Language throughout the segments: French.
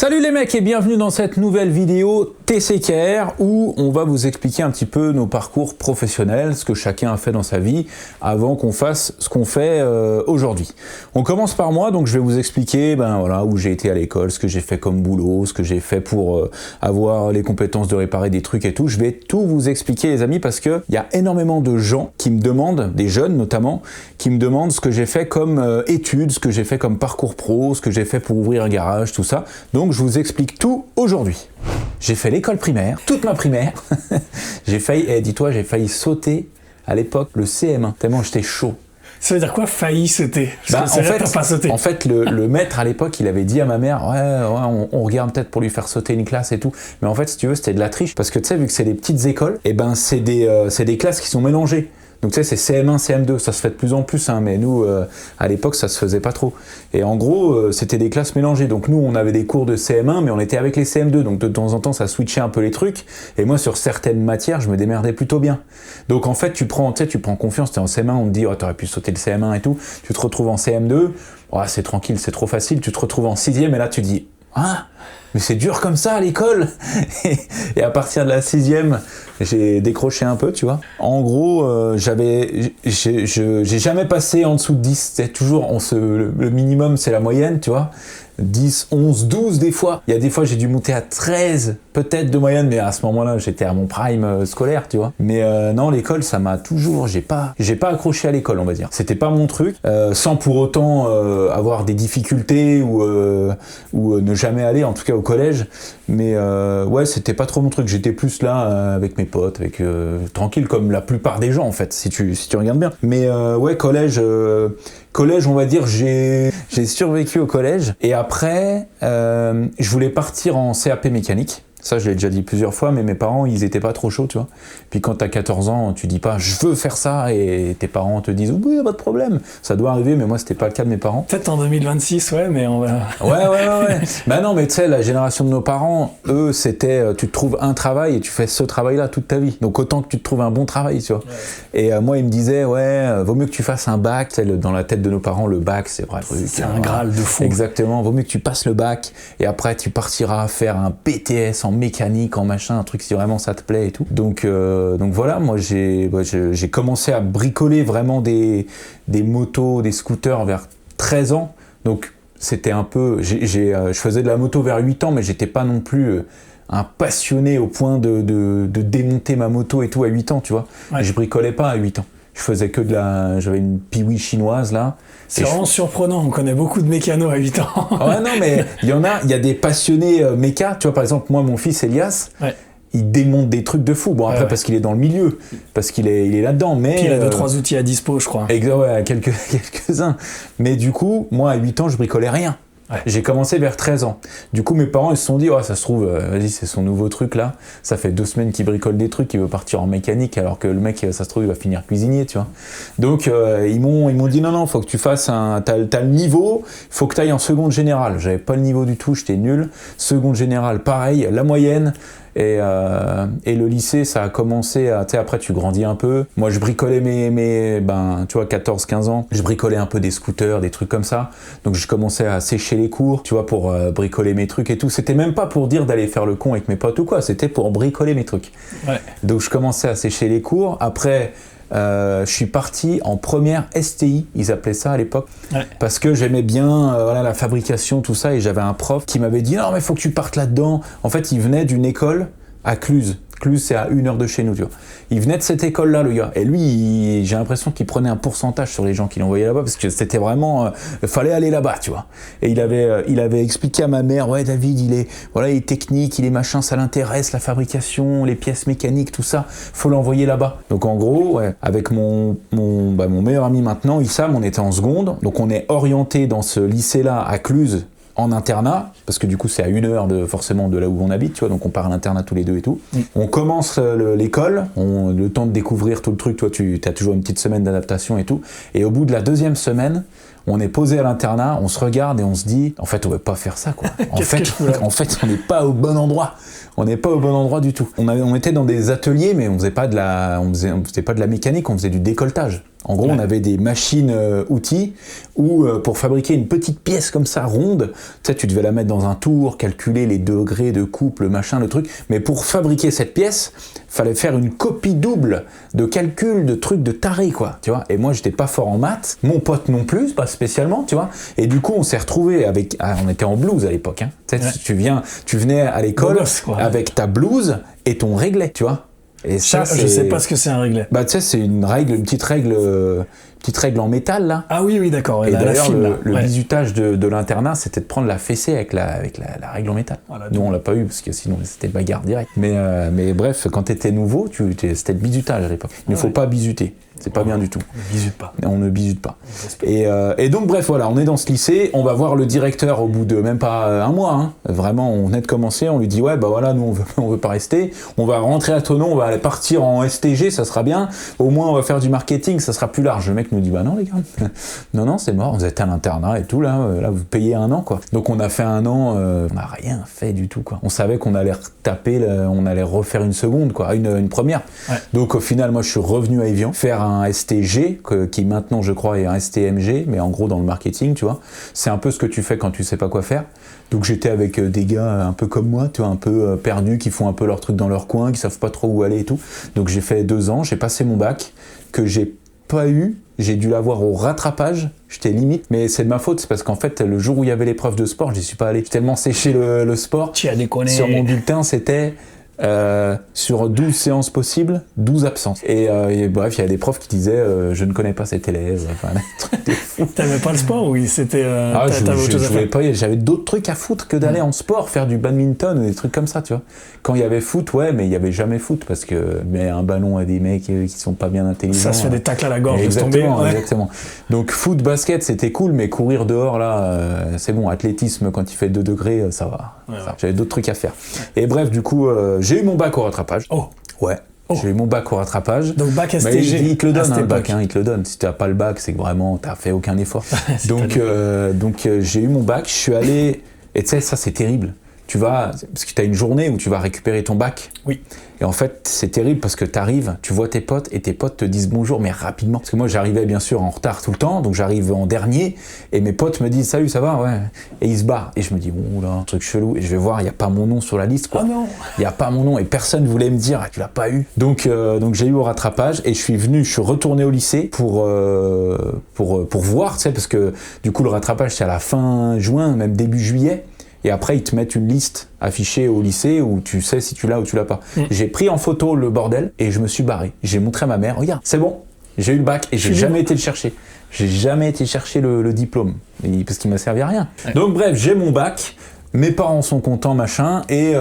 Salut les mecs et bienvenue dans cette nouvelle vidéo TCKR où on va vous expliquer un petit peu nos parcours professionnels, ce que chacun a fait dans sa vie avant qu'on fasse ce qu'on fait aujourd'hui. On commence par moi, donc je vais vous expliquer voilà, où j'ai été à l'école, ce que j'ai fait comme boulot, ce que j'ai fait pour avoir les compétences de réparer des trucs et tout. Je vais tout vous expliquer les amis parce qu'il y a énormément de gens qui me demandent, des jeunes notamment, qui me demandent ce que j'ai fait comme études, ce que j'ai fait comme parcours pro, ce que j'ai fait pour ouvrir un garage, tout ça. Donc je vous explique tout aujourd'hui. J'ai fait l'école primaire, toute ma primaire. J'ai failli, dis-toi, j'ai failli sauter à l'époque le CM1, tellement j'étais chaud. Ça veut dire quoi, failli sauter? Parce que t'as pas sauté. En fait, le maître à l'époque, il avait dit à ma mère, on regarde peut-être pour lui faire sauter une classe et tout. Mais en fait, si tu veux, c'était de la triche. Parce que tu sais, vu que c'est des petites écoles, et c'est des classes qui sont mélangées. Donc tu sais, c'est CM1, CM2, ça se fait de plus en plus, hein, mais nous, à l'époque, ça se faisait pas trop. Et en gros, c'était des classes mélangées. Donc nous, on avait des cours de CM1, mais on était avec les CM2. Donc de temps en temps, ça switchait un peu les trucs. Et moi, sur certaines matières, je me démerdais plutôt bien. Donc en fait, tu prends confiance. T'es en CM1, on te dit, t'aurais pu sauter le CM1 et tout. Tu te retrouves en CM2, c'est tranquille, c'est trop facile. Tu te retrouves en 6e, et là, tu dis, mais c'est dur comme ça à l'école. Et à partir de la 6e, j'ai décroché un peu, tu vois. En gros, j'ai jamais passé en dessous de 10. C'est toujours, le minimum, c'est la moyenne, tu vois. 10, 11, 12 des fois. Il y a des fois, j'ai dû monter à 13, peut-être de moyenne, mais à ce moment-là, j'étais à mon prime scolaire, tu vois. Mais non, l'école, ça m'a toujours... J'ai pas accroché à l'école, on va dire. C'était pas mon truc, sans pour autant avoir des difficultés ou ne jamais aller, en tout cas au collège. Mais c'était pas trop mon truc. J'étais plus là avec mes potes, tranquille comme la plupart des gens, en fait, si tu regardes bien. Mais collège, on va dire, j'ai survécu au collège. Et après, je voulais partir en CAP mécanique. Ça, je l'ai déjà dit plusieurs fois, mais mes parents, ils étaient pas trop chauds, tu vois. Puis quand t'as 14 ans, tu dis pas « je veux faire ça » et tes parents te disent « oui, pas de problème ». Ça doit arriver, mais moi, c'était pas le cas de mes parents. Peut-être en 2026, mais on va... Ouais. Bah non, mais tu sais, la génération de nos parents, eux, c'était tu te trouves un travail et tu fais ce travail-là toute ta vie. Donc autant que tu te trouves un bon travail, tu vois. Ouais. Et moi, ils me disaient « vaut mieux que tu fasses un bac ». Tu sais, dans la tête de nos parents, le bac, c'est vrai. C'est un graal de fou. Exactement. Vaut mieux que tu passes le bac et après, tu partiras faire un BTS en mécanique, en machin, un truc si vraiment ça te plaît et tout. Donc voilà, moi j'ai commencé à bricoler vraiment des motos, des scooters vers 13 ans. Donc c'était un peu... je faisais de la moto vers 8 ans, mais j'étais pas non plus un passionné au point de démonter ma moto et tout à 8 ans, tu vois. Ouais. Je bricolais pas à 8 ans. Je faisais que j'avais une Piwi chinoise là. C'est vraiment surprenant, on connaît beaucoup de mécanos à 8 ans. Ouais, non, mais il y a des passionnés méca. Tu vois, par exemple, moi, mon fils Elias, il démonte des trucs de fou. Bon, après, parce qu'il est dans le milieu, parce qu'il est là-dedans. Mais puis il a 2-3 outils à dispo, je crois. Ouais, quelques-uns. Mais du coup, moi, à 8 ans, je bricolais rien. Ouais. J'ai commencé vers 13 ans. Du coup, mes parents, ils se sont dit, ça se trouve, vas-y, c'est son nouveau truc là. Ça fait 2 semaines qu'il bricole des trucs, il veut partir en mécanique, alors que le mec, ça se trouve, il va finir cuisinier, tu vois. Donc, ils m'ont dit, non, faut que tu fasses t'as le niveau, faut que tu ailles en seconde générale. J'avais pas le niveau du tout, j'étais nul. Seconde générale, pareil, la moyenne. Et le lycée, ça a commencé à... Tu sais, après, tu grandis un peu. Moi, je bricolais tu vois, 14-15 ans. Je bricolais un peu des scooters, des trucs comme ça. Donc, je commençais à sécher les cours, tu vois, pour bricoler mes trucs et tout. C'était même pas pour dire d'aller faire le con avec mes potes ou quoi. C'était pour bricoler mes trucs. Ouais. Donc, je commençais à sécher les cours. Après... je suis parti en première STI, ils appelaient ça à l'époque, parce que j'aimais bien la fabrication, tout ça, et j'avais un prof qui m'avait dit « non, mais faut que tu partes là-dedans ». En fait, il venait d'une école à Cluse. Cluse, c'est à 1 heure de chez nous, tu vois. Il venait de cette école-là, le gars. Et lui, j'ai l'impression qu'il prenait un pourcentage sur les gens qui l'envoyaient là-bas, parce que c'était vraiment... fallait aller là-bas, tu vois. Et il avait expliqué à ma mère, ouais, David, il est technique, il est machin, ça l'intéresse, la fabrication, les pièces mécaniques, tout ça, faut l'envoyer là-bas. Donc en gros, avec mon meilleur ami maintenant, Issam, on était en seconde, donc on est orienté dans ce lycée-là à Cluse, en internat, parce que du coup c'est à 1 heure forcément de là où on habite, tu vois, donc on part à l'internat tous les deux et tout. On commence l'école, le temps de découvrir tout le truc, toi tu as toujours une petite semaine d'adaptation et tout, et au bout de la 2e semaine, On est posé à l'internat, on se regarde et on se dit, en fait, on veut pas faire ça, quoi. En fait, on n'est pas au bon endroit. On n'est pas au bon endroit du tout. On était dans des ateliers, mais on faisait pas de la mécanique, on faisait du décolletage. En gros, on avait des machines outils où pour fabriquer une petite pièce comme ça, ronde, tu devais la mettre dans un tour, calculer les degrés de coupe, le machin, le truc. Mais pour fabriquer cette pièce, fallait faire une copie double de calcul, de trucs de taré, quoi, tu vois. Et moi, j'étais pas fort en maths, mon pote non plus, pas spécialement, tu vois. Et du coup, on s'est retrouvés avec... on était en blouse à l'époque, hein. Tu venais à l'école avec ta blouse et ton réglet, tu vois. Et ça, je sais pas ce que c'est un réglet. Bah, tu sais, c'est une petite règle en métal, là. Ah oui, d'accord. Et d'ailleurs, le bizutage de l'internat, c'était de prendre la fessée avec la règle en métal. Voilà, nous, on l'a pas eu, parce que sinon, c'était bagarre direct. Mais bref, quand t'étais nouveau, c'était le bizutage à l'époque. Il ne faut pas bizuter. C'est pas bien du tout. On ne bisute pas. Et donc, bref, voilà, on est dans ce lycée. On va voir le directeur au bout de même pas un mois. Hein. Vraiment, on venait de commencer. On lui dit, ouais, bah voilà, nous, on veut pas rester. On va rentrer à Thonon, on va aller partir en STG, ça sera bien. Au moins, on va faire du marketing, ça sera plus large. Le mec nous dit, bah non, les gars. non, c'est mort. Vous êtes à l'internat et tout, là, vous payez 1 an, quoi. Donc, on a fait 1 an, on n'a rien fait du tout, quoi. On savait qu'on allait retaper, on allait refaire une seconde, quoi, une première. Ouais. Donc, au final, moi, je suis revenu à Évian faire un STG, qui maintenant je crois est un STMG, mais en gros dans le marketing, tu vois, c'est un peu ce que tu fais quand tu sais pas quoi faire. Donc j'étais avec des gars un peu comme moi, tu vois, un peu perdus, qui font un peu leur truc dans leur coin, qui savent pas trop où aller et tout. Donc j'ai fait 2 ans, j'ai passé mon bac, que j'ai pas eu, j'ai dû l'avoir au rattrapage, j'étais limite, mais c'est de ma faute, c'est parce qu'en fait le jour où il y avait l'épreuve de sport, j'y suis pas allé. J'ai tellement séché le sport. Tu as déconné. Sur mon bulletin, c'était... sur 12 séances possibles, 12 absences. Et bref, il y a des profs qui disaient je ne connais pas cet élève. Enfin, t'avais pas le sport ou c'était je jouais pas, j'avais d'autres trucs à foutre que d'aller en sport, faire du badminton ou des trucs comme ça, tu vois. Quand il y avait foot, ouais, mais il y avait jamais foot parce que mais un ballon à des mecs qui sont pas bien intelligents. Ça se fait des tacles à la gorge. Exactement. Donc foot, basket, c'était cool, mais courir dehors là, c'est bon. Athlétisme quand il fait 2 degrés, ça va. Ouais. J'avais d'autres trucs à faire. Et bref, du coup, j'ai eu mon bac au rattrapage. Oh. Ouais. Oh. J'ai eu mon bac au rattrapage. Donc bac STG. Mais il te le donne, le bac, il te le donne. Si tu n'as pas le bac, c'est que vraiment, tu n'as fait aucun effort. donc j'ai eu mon bac, je suis allé... Et tu sais, ça c'est terrible. Tu vas... Parce que tu as une journée où tu vas récupérer ton bac. Oui. Et en fait, c'est terrible parce que tu arrives, tu vois tes potes et tes potes te disent bonjour, mais rapidement. Parce que moi, j'arrivais bien sûr en retard tout le temps, donc j'arrive en dernier et mes potes me disent salut, ça va, ouais. Et ils se barrent. Et je me dis bon, là, un truc chelou. Et je vais voir, il n'y a pas mon nom sur la liste, quoi. Ah non. Il n'y a pas mon nom et personne voulait me dire, ah, tu l'as pas eu. Donc j'ai eu au rattrapage et je suis retourné au lycée pour voir, tu sais, parce que du coup, le rattrapage, c'est à la fin juin, même début juillet. Et après, ils te mettent une liste affichée au lycée où tu sais si tu l'as ou tu l'as pas. J'ai pris en photo le bordel et je me suis barré. J'ai montré à ma mère, regarde, c'est bon, j'ai eu le bac et j'ai jamais été le chercher. J'ai jamais été chercher le diplôme parce qu'il m'a servi à rien. Ouais. Donc bref, j'ai mon bac, mes parents sont contents, machin, et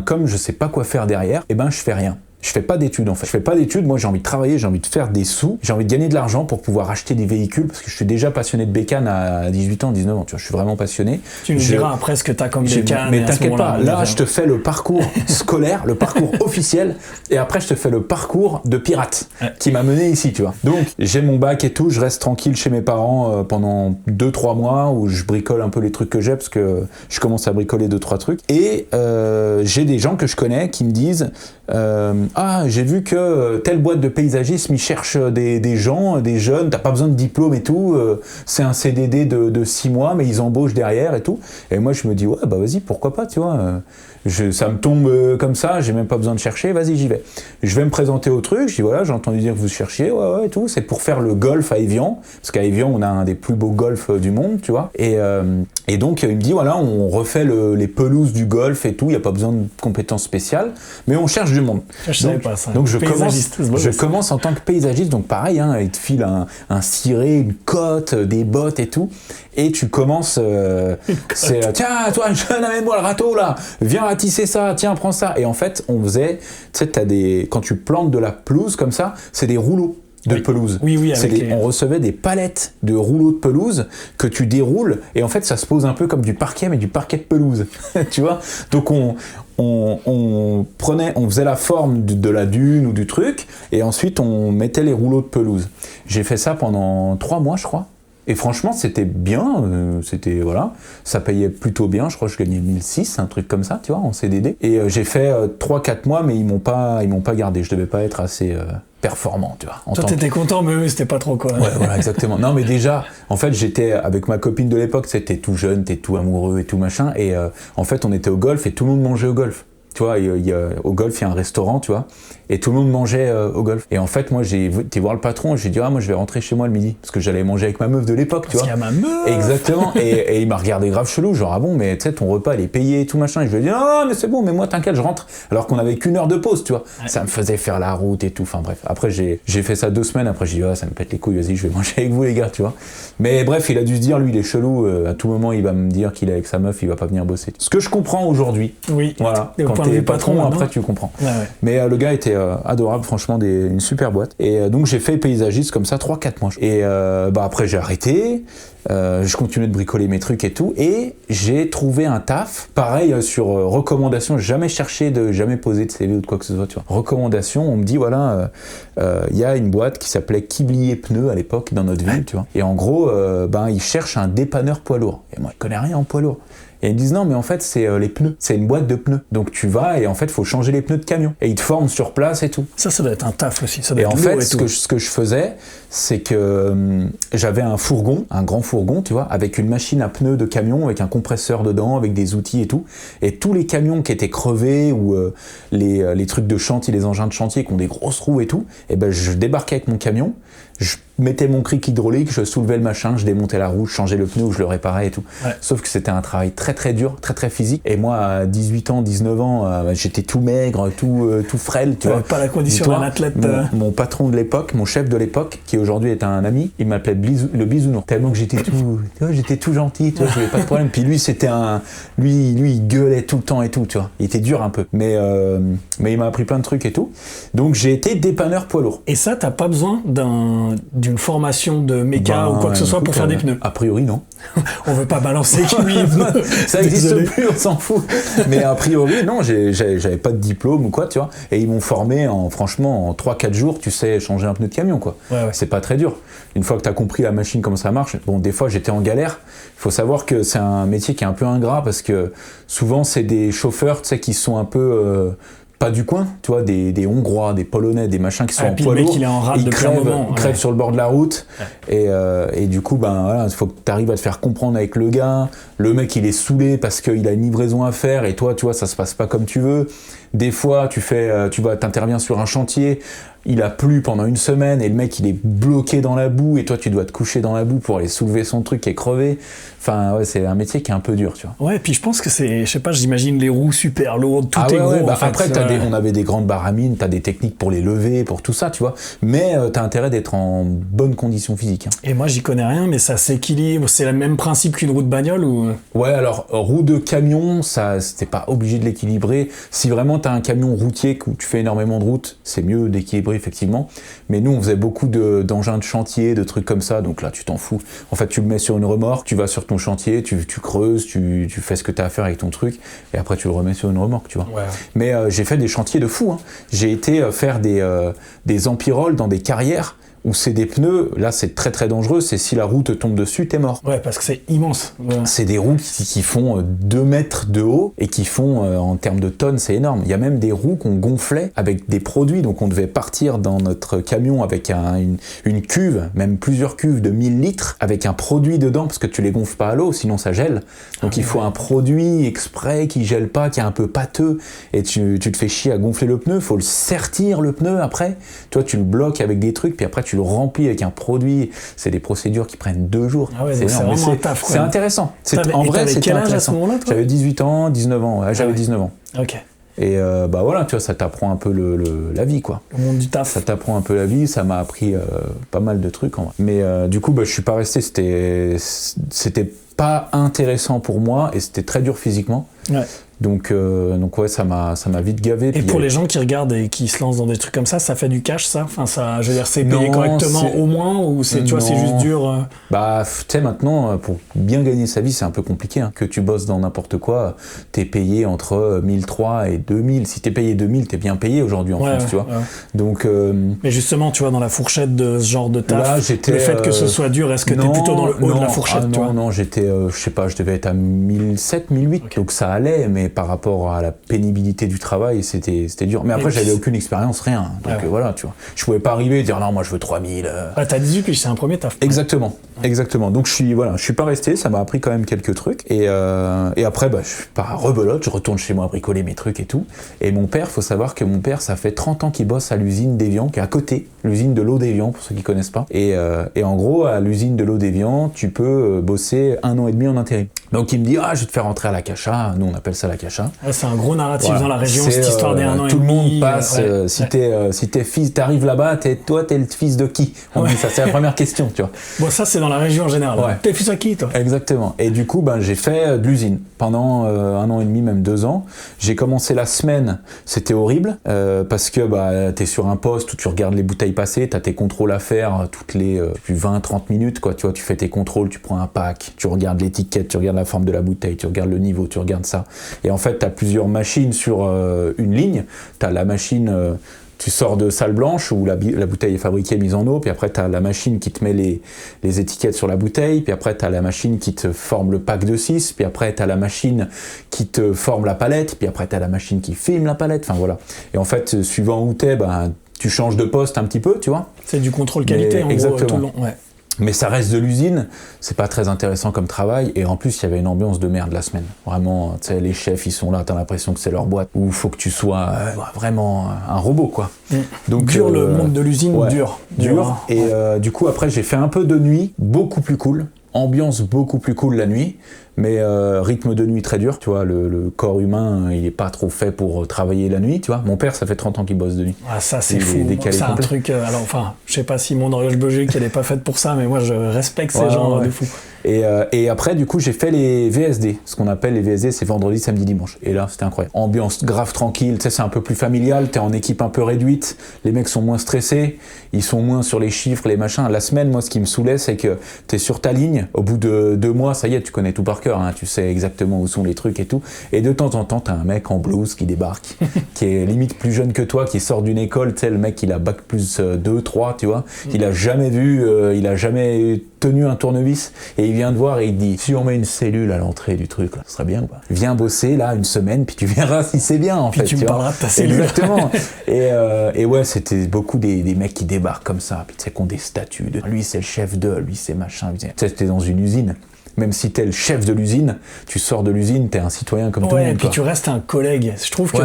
comme je sais pas quoi faire derrière, je fais rien. Je fais pas d'études en fait. Je fais pas d'études, moi j'ai envie de travailler, j'ai envie de faire des sous, j'ai envie de gagner de l'argent pour pouvoir acheter des véhicules parce que je suis déjà passionné de bécane à 18 ans, 19 ans, tu vois, je suis vraiment passionné. Tu nous diras après ce que t'as comme bécane. Mais t'inquiète pas, là je te fais le parcours scolaire, le parcours officiel et après je te fais le parcours de pirate qui m'a mené ici, tu vois. Donc j'ai mon bac et tout, je reste tranquille chez mes parents pendant 2-3 mois où je bricole un peu les trucs que j'ai parce que je commence à bricoler 2-3 trucs et j'ai des gens que je connais qui me disent j'ai vu que telle boîte de paysagisme, ils cherchent des gens, des jeunes, t'as pas besoin de diplôme et tout, c'est un CDD de 6 mois, mais ils embauchent derrière et tout. Et moi, je me dis, ouais, bah vas-y, pourquoi pas, tu vois. Ça me tombe comme ça, j'ai même pas besoin de chercher, vas-y, j'y vais. Je vais me présenter au truc, je dis, voilà, j'ai entendu dire que vous cherchiez, ouais, et tout. C'est pour faire le golf à Évian, parce qu'à Évian, on a un des plus beaux golfs du monde, tu vois. Et donc, il me dit, voilà, on refait les pelouses du golf et tout, il n'y a pas besoin de compétences spéciales, mais on cherche du monde. Donc je commence en tant que paysagiste, donc pareil, il te file un ciré, une cotte, des bottes et tout, et tu commences, tiens, toi, jeune, amène-moi le râteau là, viens ratisser ça, tiens, prends ça. Et en fait, on faisait, tu sais, quand tu plantes de la pelouse comme ça, c'est des rouleaux de pelouse. Oui, on recevait des palettes de rouleaux de pelouse que tu déroules et en fait ça se pose un peu comme du parquet mais du parquet de pelouse, tu vois. Donc on faisait la forme de la dune ou du truc et ensuite on mettait les rouleaux de pelouse. J'ai fait ça pendant 3 mois je crois. Et franchement, c'était bien, voilà, ça payait plutôt bien, je crois que je gagnais 1006, un truc comme ça, tu vois, en CDD. Et j'ai fait 3-4 mois, mais ils m'ont pas gardé, je devais pas être assez performant, tu vois. Toi, t'étais content, mais eux, c'était pas trop quoi. Ouais, voilà, exactement. Non, mais déjà, en fait, j'étais avec ma copine de l'époque, t'es tout jeune, t'es tout amoureux et tout machin, et en fait, on était au golf et tout le monde mangeait au golf. Tu vois, au golf, il y a un restaurant, tu vois, et tout le monde mangeait au golf. Et en fait, moi, j'ai été voir le patron, et j'ai dit, moi, je vais rentrer chez moi le midi, parce que j'allais manger avec ma meuf de l'époque, tu vois. Parce qu'il y a ma meuf. Exactement. Et il m'a regardé grave chelou, genre, ah bon, mais tu sais, ton repas, il est payé et tout machin. Et je lui ai dit, non, mais c'est bon, mais moi, t'inquiète, je rentre. Alors qu'on avait qu'1 heure de pause, tu vois. Ouais. Ça me faisait faire la route et tout. Enfin, bref. Après, j'ai fait ça 2 semaines. Après, j'ai dit, ça me pète les couilles, vas-y, je vais manger avec vous, les gars, tu vois. Mais bref, il a dû se dire, lui, il est chelou. À tout moment, il va me dire qu'il est avec sa meuf, il va pas venir bosser. Ce que je comprends aujourd'hui. Oui. Voilà. Et quand t'es patron, après, tu comprends. Ouais. Mais le gars était adorable, franchement, une super boîte. Et donc j'ai fait paysagiste comme ça 3-4 mois. Et après j'ai arrêté, je continuais de bricoler mes trucs et tout, et j'ai trouvé un taf, pareil sur recommandation, jamais posé de CV ou de quoi que ce soit, tu vois. Recommandation, on me dit voilà, y a une boîte qui s'appelait Kiblier Pneus à l'époque dans notre ville, tu vois. Et en gros, ils cherchent un dépanneur poids lourd. Et moi je connais rien en poids lourd. Et ils me disent non mais en fait c'est les pneus, c'est une boîte de pneus. Donc tu vas et en fait faut changer les pneus de camion. Et ils te forment sur place et tout. Ça doit être un taf aussi. Ça doit et être en fait ce ce que je faisais, c'est que j'avais un fourgon, un grand fourgon, tu vois, avec une machine à pneus de camion, avec un compresseur dedans, avec des outils et tout. Et tous les camions qui étaient crevés ou les trucs de chantier, les engins de chantier qui ont des grosses roues et tout, et ben je débarquais avec mon camion, je mettais mon cric hydraulique, je soulevais le machin, je démontais la roue, je changeais le pneu ou je le réparais et tout. Ouais. Sauf que c'était un travail très très dur, très très physique. Et moi, à 18 ans, 19 ans, j'étais tout maigre, tout frêle, tu vois. Pas la condition d'un athlète. Mon patron de l'époque, mon chef de l'époque, qui aujourd'hui est un ami, il m'appelait le bisounours. Tellement que j'étais tout gentil, tu vois, j'avais pas de problème. Puis lui, lui, il gueulait tout le temps et tout, tu vois. Il était dur un peu. Mais il m'a appris plein de trucs et tout. Donc j'ai été dépanneur poids lourd. Et ça, t'as pas besoin d'une formation de méca ou quoi que ce soit pour faire des pneus? A priori, non. On veut pas balancer lui. Ça existe plus, on s'en fout. Mais a priori, non, j'avais pas de diplôme ou quoi, tu vois. Et ils m'ont formé franchement, en 3-4 jours, tu sais changer un pneu de camion, quoi. Ouais. C'est pas très dur. Une fois que t'as compris la machine, comment ça marche, bon, des fois, j'étais en galère. Il faut savoir que c'est un métier qui est un peu ingrat parce que souvent, c'est des chauffeurs, tu sais, qui sont un peu... pas du coin, tu vois, des Hongrois, des Polonais, des machins qui sont en poids lourd, ils crèvent sur le bord de la route, et du coup, il faut que tu arrives à te faire comprendre avec le gars, le mec il est saoulé parce qu'il a une livraison à faire, et toi, tu vois, ça se passe pas comme tu veux. Des fois, t'interviens sur un chantier, il a plu pendant 1 semaine et le mec il est bloqué dans la boue et toi tu dois te coucher dans la boue pour aller soulever son truc qui est crevé. Enfin c'est un métier qui est un peu dur, tu vois. Ouais, et puis je pense que c'est, je sais pas, j'imagine les roues super lourdes, tout est gros. En fait, après on avait des grandes baramines, t'as des techniques pour les lever, pour tout ça, tu vois. Mais t'as intérêt d'être en bonne condition physique. Hein. Et moi j'y connais rien, mais ça s'équilibre, c'est le même principe qu'une roue de bagnole ou? Ouais, alors roue de camion, ça c'était pas obligé de l'équilibrer. Si vraiment t'as un camion routier où tu fais énormément de route, c'est mieux d'équilibrer effectivement. Mais nous on faisait beaucoup d'engins de chantier, de trucs comme ça, donc là tu t'en fous. En fait tu le mets sur une remorque, tu vas sur ton chantier, tu creuses, tu fais ce que t'as à faire avec ton truc, et après tu le remets sur une remorque, tu vois. Ouais. Mais j'ai fait des chantiers de fou, hein. J'ai été faire des empyrolles dans des carrières où c'est des pneus, là c'est très très dangereux, c'est si la roue te tombe dessus, t'es mort. Ouais, parce que c'est immense. Ouais. C'est des roues qui font 2 mètres de haut et qui font, en termes de tonnes, c'est énorme. Il y a même des roues qu'on gonflait avec des produits, donc on devait partir dans notre camion avec une cuve, même plusieurs cuves de 1000 litres, avec un produit dedans, parce que tu les gonfles pas à l'eau, sinon ça gèle. Donc il faut un produit exprès qui gèle pas, qui est un peu pâteux, et tu te fais chier à gonfler le pneu, il faut le sertir le pneu après, toi tu le bloques avec des trucs, puis après tu le remplis avec un produit, c'est des procédures qui prennent 2 jours. Ah ouais, c'est vraiment un taf, quoi. C'est intéressant. En vrai, c'était quel âge à ce moment-là, toi? J'avais 18 ans, 19 ans. Ouais, j'avais 19 ans. Ok. Et voilà, tu vois, ça t'apprend un peu la vie, quoi. Le monde du taf. Ça t'apprend un peu la vie, ça m'a appris pas mal de trucs, en vrai. Mais du coup, je suis pas resté, c'était pas intéressant pour moi et c'était très dur physiquement. Ouais. Donc ouais, ça m'a vite gavé. Et pour les gens qui regardent et qui se lancent dans des trucs comme ça fait du cash, ça? Enfin, ça, je veux dire, c'est payé correctement au moins, ou c'est, tu vois, c'est juste dur? Bah, tu sais, maintenant, pour bien gagner sa vie, c'est un peu compliqué. Hein. Que tu bosses dans n'importe quoi, t'es payé entre 1003 et 2000. Si t'es payé 2000, t'es bien payé aujourd'hui en France, tu vois. Ouais. Donc, mais justement, tu vois, dans la fourchette de ce genre de taf, là, le fait que ce soit dur, est-ce que t'es plutôt dans le haut de la fourchette, tu vois? Non, j'étais, je sais pas, je devais être à 1007, 1008, okay. Donc ça allait, mais par rapport à la pénibilité du travail, c'était dur. Mais après, j'avais aucune expérience, rien. Donc voilà, tu vois. Je pouvais pas arriver et dire non, moi je veux 3000. Ah, t'as 18 puis c'est un premier taf. Exactement, exactement. Donc je suis pas resté, ça m'a appris quand même quelques trucs. Et après, bah, je suis pas rebelote, je retourne chez moi bricoler mes trucs et tout. Et mon père, faut savoir que mon père, ça fait 30 ans qu'il bosse à l'usine d'Évian, qui est à côté, l'usine de l'eau d'Évian, pour ceux qui connaissent pas. Et en gros, à l'usine de l'eau d'Évian, tu peux bosser 1 an et demi en intérim. Donc il me dit, je vais te faire rentrer à la Cacha. Nous, on appelle ça la Cacha. C'est un gros narratif dans la région, cette histoire des 1 an et demi. Tout le monde passe. Si t'es fils, t'arrives là-bas, toi, t'es le fils de qui? On dit ça, c'est la première question, tu vois. Bon, ça, c'est dans la région en général. Ouais. T'es fils de qui, toi? Exactement. Et du coup, j'ai fait de l'usine pendant 1 an et demi, même 2 ans. J'ai commencé la semaine, c'était horrible, parce que t'es sur un poste où tu regardes les bouteilles passer, t'as tes contrôles à faire toutes les 20-30 minutes, quoi. Tu vois, tu fais tes contrôles, tu prends un pack, tu regardes l'étiquette, tu regardes la forme de la bouteille, tu regardes le niveau, tu regardes ça. Et en fait, t'as plusieurs machines sur une ligne. T'as la machine, tu sors de salle blanche où la bouteille est fabriquée, mise en eau, puis après t'as la machine qui te met les étiquettes sur la bouteille, puis après t'as la machine qui te forme le pack de 6, puis après t'as la machine qui te forme la palette, puis après t'as la machine qui filme la palette, enfin voilà. Et en fait, suivant où t'es, tu changes de poste un petit peu, tu vois. C'est du contrôle qualité, en gros, tout le long. Ouais. Mais ça reste de l'usine, c'est pas très intéressant comme travail, et en plus il y avait une ambiance de merde la semaine. Vraiment, tu sais, les chefs ils sont là, t'as l'impression que c'est leur boîte, où il faut que tu sois vraiment un robot, quoi. Donc dur, le monde de l'usine, dur. Et du coup après j'ai fait un peu de nuit, beaucoup plus cool, ambiance beaucoup plus cool la nuit, mais rythme de nuit très dur, tu vois, le corps humain, il est pas trop fait pour travailler la nuit, tu vois. Mon père, ça fait 30 ans qu'il bosse de nuit. Ah, ça, c'est fou. C'est un truc, alors, enfin, je sais pas si mon horloge biologique, elle est pas faite pour ça, mais moi, je respecte ces gens de fou. Et après, du coup, j'ai fait les VSD. Ce qu'on appelle les VSD, c'est vendredi, samedi, dimanche. Et là, c'était incroyable. Ambiance grave tranquille, tu sais, c'est un peu plus familial, t'es en équipe un peu réduite, les mecs sont moins stressés, ils sont moins sur les chiffres, les machins. La semaine, moi, ce qui me saoulait, c'est que t'es sur ta ligne, au bout de 2 mois, ça y est, tu connais tout par cœur, hein, tu sais exactement où sont les trucs et tout. Et de temps en temps, t'as un mec en blouse qui débarque, qui est limite plus jeune que toi, qui sort d'une école, tu sais, le mec, il a bac plus 2, 3, tu vois. Il a jamais vu, il a jamais tenu un tournevis, et il vient te voir et il te dit, si on met une cellule à l'entrée du truc, là, ce serait bien ou pas? Viens bosser là 1 semaine, puis tu verras si c'est bien, en fait. Puis tu me parleras de ta cellule. Exactement. Et ouais, c'était beaucoup des mecs qui débarquent comme ça, puis tu sais, qui ont des statuts de lui c'est le chef de, lui c'est machin. Tu sais, t'es dans une usine. Même si t'es le chef de l'usine, tu sors de l'usine, t'es un citoyen comme tout le monde. Et puis tu restes un collègue. Je trouve que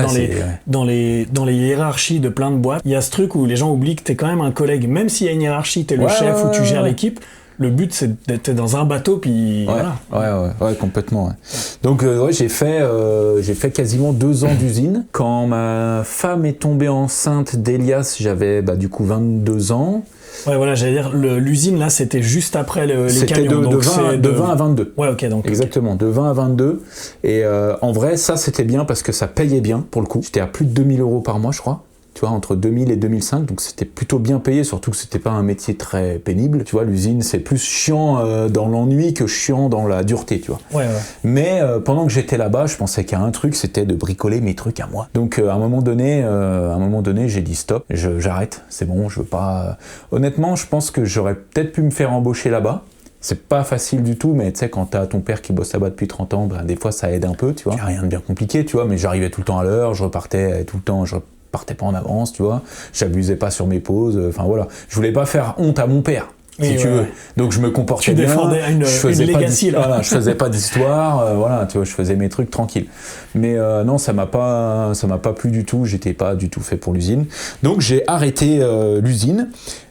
dans les hiérarchies de plein de boîtes, il y a ce truc où les gens oublient que t'es quand même un collègue. Même s'il y a une hiérarchie, t'es le chef ou tu gères l'équipe, le but c'est d'être dans un bateau, puis voilà. Ouais, complètement. Ouais. Donc j'ai fait quasiment 2 ans d'usine. Quand ma femme est tombée enceinte d'Elias, j'avais du coup 22 ans. Ouais, voilà, j'allais dire, l'usine, là, c'était juste après les camions. C'était de 20 à 22. Ouais, ok, donc. Exactement, de 20 à 22. Et en vrai, ça, c'était bien parce que ça payait bien, pour le coup. J'étais à plus de 2000 € par mois, je crois. Tu vois, entre 2000 et 2005, donc c'était plutôt bien payé, surtout que c'était pas un métier très pénible. Tu vois, l'usine, c'est plus chiant dans l'ennui que chiant dans la dureté, tu vois. Ouais. Mais pendant que j'étais là-bas, je pensais qu'à un truc, c'était de bricoler mes trucs à moi. Donc à un moment donné, j'ai dit stop, j'arrête, c'est bon, je veux pas... Honnêtement, je pense que j'aurais peut-être pu me faire embaucher là-bas. C'est pas facile du tout, mais tu sais, quand t'as ton père qui bosse là-bas depuis 30 ans, des fois ça aide un peu, tu vois. Rien de bien compliqué, tu vois, mais j'arrivais tout le temps à l'heure, je repartais tout le temps, je partais pas en avance, tu vois, j'abusais pas sur mes pauses, enfin voilà, je voulais pas faire honte à mon père, si tu veux, donc je me comportais bien, je faisais une legacy, voilà, je faisais pas d'histoire, voilà, tu vois, je faisais mes trucs tranquilles, mais non, ça m'a pas plu du tout, j'étais pas du tout fait pour l'usine, donc j'ai arrêté l'usine,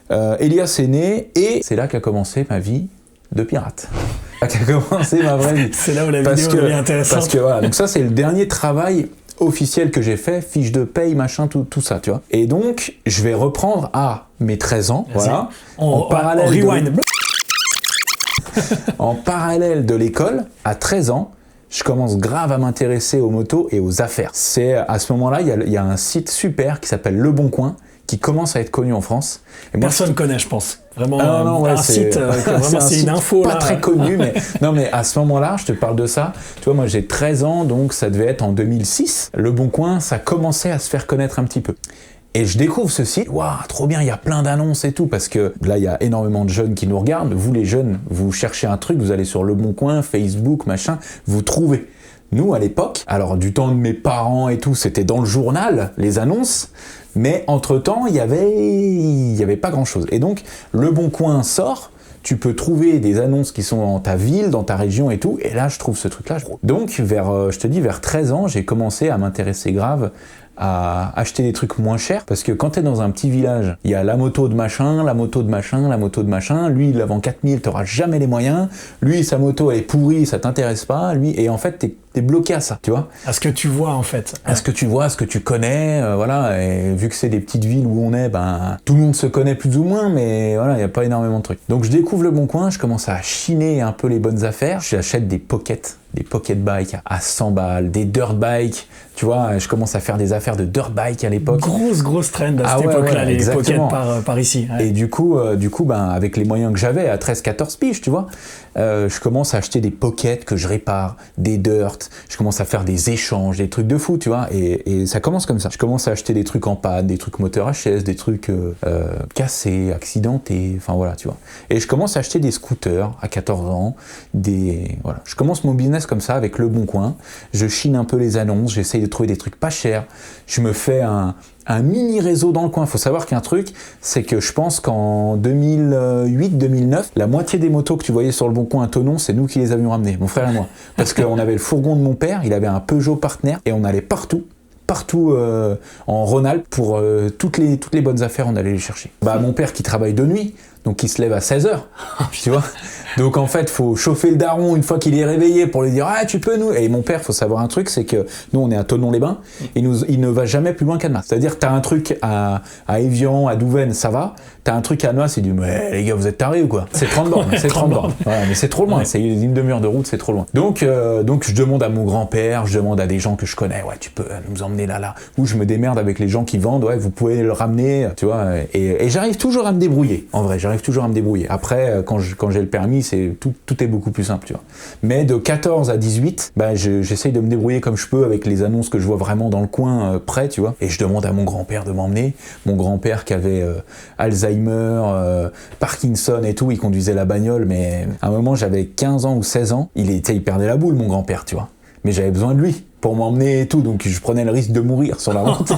Elias est né, et c'est là qu'a commencé ma vie de pirate. C'est là qu'a commencé ma vraie vie. C'est là où la vidéo devient intéressante. Parce que voilà, donc ça c'est le dernier travail officiel que j'ai fait, fiche de paye, machin, tout ça, tu vois. Et donc, je vais reprendre à mes 13 ans, voilà, en parallèle de l'école, à 13 ans, je commence grave à m'intéresser aux motos et aux affaires. C'est à ce moment-là, il y a un site super qui s'appelle Le Bon Coin, qui commence à être connu en France. Et personne ne connaît, je pense. Vraiment, un site, vraiment, c'est une info. Pas là, très connu, mais non, mais à ce moment-là, je te parle de ça. Tu vois, moi, j'ai 13 ans, donc ça devait être en 2006. Le Bon Coin, ça commençait à se faire connaître un petit peu. Et je découvre ce site, waouh, trop bien, il y a plein d'annonces et tout, parce que là, il y a énormément de jeunes qui nous regardent. Vous, les jeunes, vous cherchez un truc, vous allez sur Le Bon Coin, Facebook, machin, vous trouvez. Nous, à l'époque, alors du temps de mes parents et tout, c'était dans le journal, les annonces, mais entre-temps, il y avait pas grand-chose. Et donc, Le Bon Coin sort, tu peux trouver des annonces qui sont dans ta ville, dans ta région et tout, et là, je trouve ce truc-là. Donc, vers 13 ans, j'ai commencé à m'intéresser grave à acheter des trucs moins chers, parce que quand t'es dans un petit village, il y a la moto de machin, la moto de machin, la moto de machin, lui il la vend 4000, t'auras jamais les moyens, lui sa moto elle est pourrie, ça t'intéresse pas, lui, et en fait t'es bloqué à ça, tu vois. À ce que tu vois en fait. À ce que tu vois, à ce que tu connais, voilà, et vu que c'est des petites villes où on est, ben tout le monde se connaît plus ou moins, mais voilà, il n'y a pas énormément de trucs. Donc je découvre Le Bon Coin, je commence à chiner un peu les bonnes affaires, j'achète des pocket bikes à 100 balles, des dirt bikes, tu vois, je commence à faire des affaires de dirt bike à l'époque. Grosse trend à cette époque-là, les pocket par ici. Ouais. Et du coup, ben, avec les moyens que j'avais à 13-14 piges, tu vois, je commence à acheter des pockets que je répare, des dirt, je commence à faire des échanges, des trucs de fou, tu vois, et ça commence comme ça. Je commence à acheter des trucs en panne, des trucs moteur HS, des trucs cassés, accidentés, enfin voilà, tu vois. Et je commence à acheter des scooters à 14 ans, voilà. Je commence mon business comme ça avec Le Bon Coin, je chine un peu les annonces, j'essaye de trouver des trucs pas chers, je me fais un mini réseau dans le coin. Faut savoir qu'un truc, c'est que je pense qu'en 2008-2009, la moitié des motos que tu voyais sur Le Bon Coin à Thonon, c'est nous qui les avions ramenées, mon frère et moi. Parce qu'on avait le fourgon de mon père, il avait un Peugeot Partner, et on allait partout en Rhône-Alpes pour toutes les bonnes affaires, on allait les chercher. Bah mon père qui travaille de nuit, donc il se lève à 16h, tu vois. Donc en fait, faut chauffer le daron une fois qu'il est réveillé pour lui dire « Ah, tu peux nous !» Et mon père, faut savoir un truc, c'est que nous, on est à Thonon-les-Bains, et il ne va jamais plus loin qu'Annemasse. C'est-à-dire, t'as un truc à Évian, à Douvaine, ça va. T'as un truc à Annemasse, il dit « Mais les gars, vous êtes tarés ou quoi ?» C'est 30 bornes, c'est 30 bornes. Voilà, mais c'est trop loin, c'est une demi-heure de route, c'est trop loin. Donc je demande à mon grand-père, je demande à des gens que je connais « Ouais, tu peux nous emmener là. » Ou je me démerde avec les gens qui vendent « Ouais, vous pouvez le ramener. » Tu vois, et j'arrive toujours à me débrouiller. En vrai, j'arrive toujours à me débrouiller. Après, quand j'ai le permis, c'est tout est beaucoup plus simple, tu vois. Mais de 14 à 18, bah, j'essaye de me débrouiller comme je peux avec les annonces que je vois vraiment dans le coin près, tu vois. Et je demande à mon grand-père de m'emmener. Mon grand-père qui avait Alzheimer, Parkinson et tout, il conduisait la bagnole, mais à un moment, j'avais 15 ans ou 16 ans, il perdait la boule, mon grand-père, tu vois. Mais j'avais besoin de lui pour m'emmener et tout, donc je prenais le risque de mourir sur la route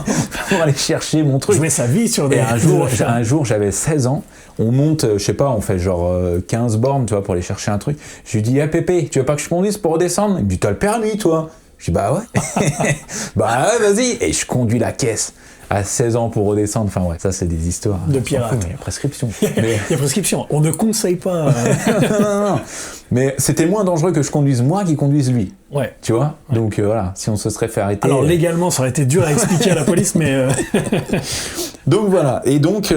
pour aller chercher mon truc. Je mets sa vie sur des... Et un jour, j'avais 16 ans, on monte, je sais pas, on fait genre 15 bornes, tu vois, pour aller chercher un truc. Je lui dis, ah Pépé, tu veux pas que je conduise pour redescendre? Il me dit, t'as le permis, toi? Je dis, bah ouais. Bah ouais, vas-y. Et je conduis la caisse à 16 ans pour redescendre. Enfin ouais, ça c'est des histoires. De pirates. Il y a prescription. Il y a prescription. On ne conseille pas. Non. Mais c'était moins dangereux que je conduise moi qu'il conduise lui. Ouais. Tu vois. Ouais. Donc voilà, si on se serait fait arrêter. Alors légalement, ça aurait été dur à expliquer à la police, mais. Donc voilà. Et donc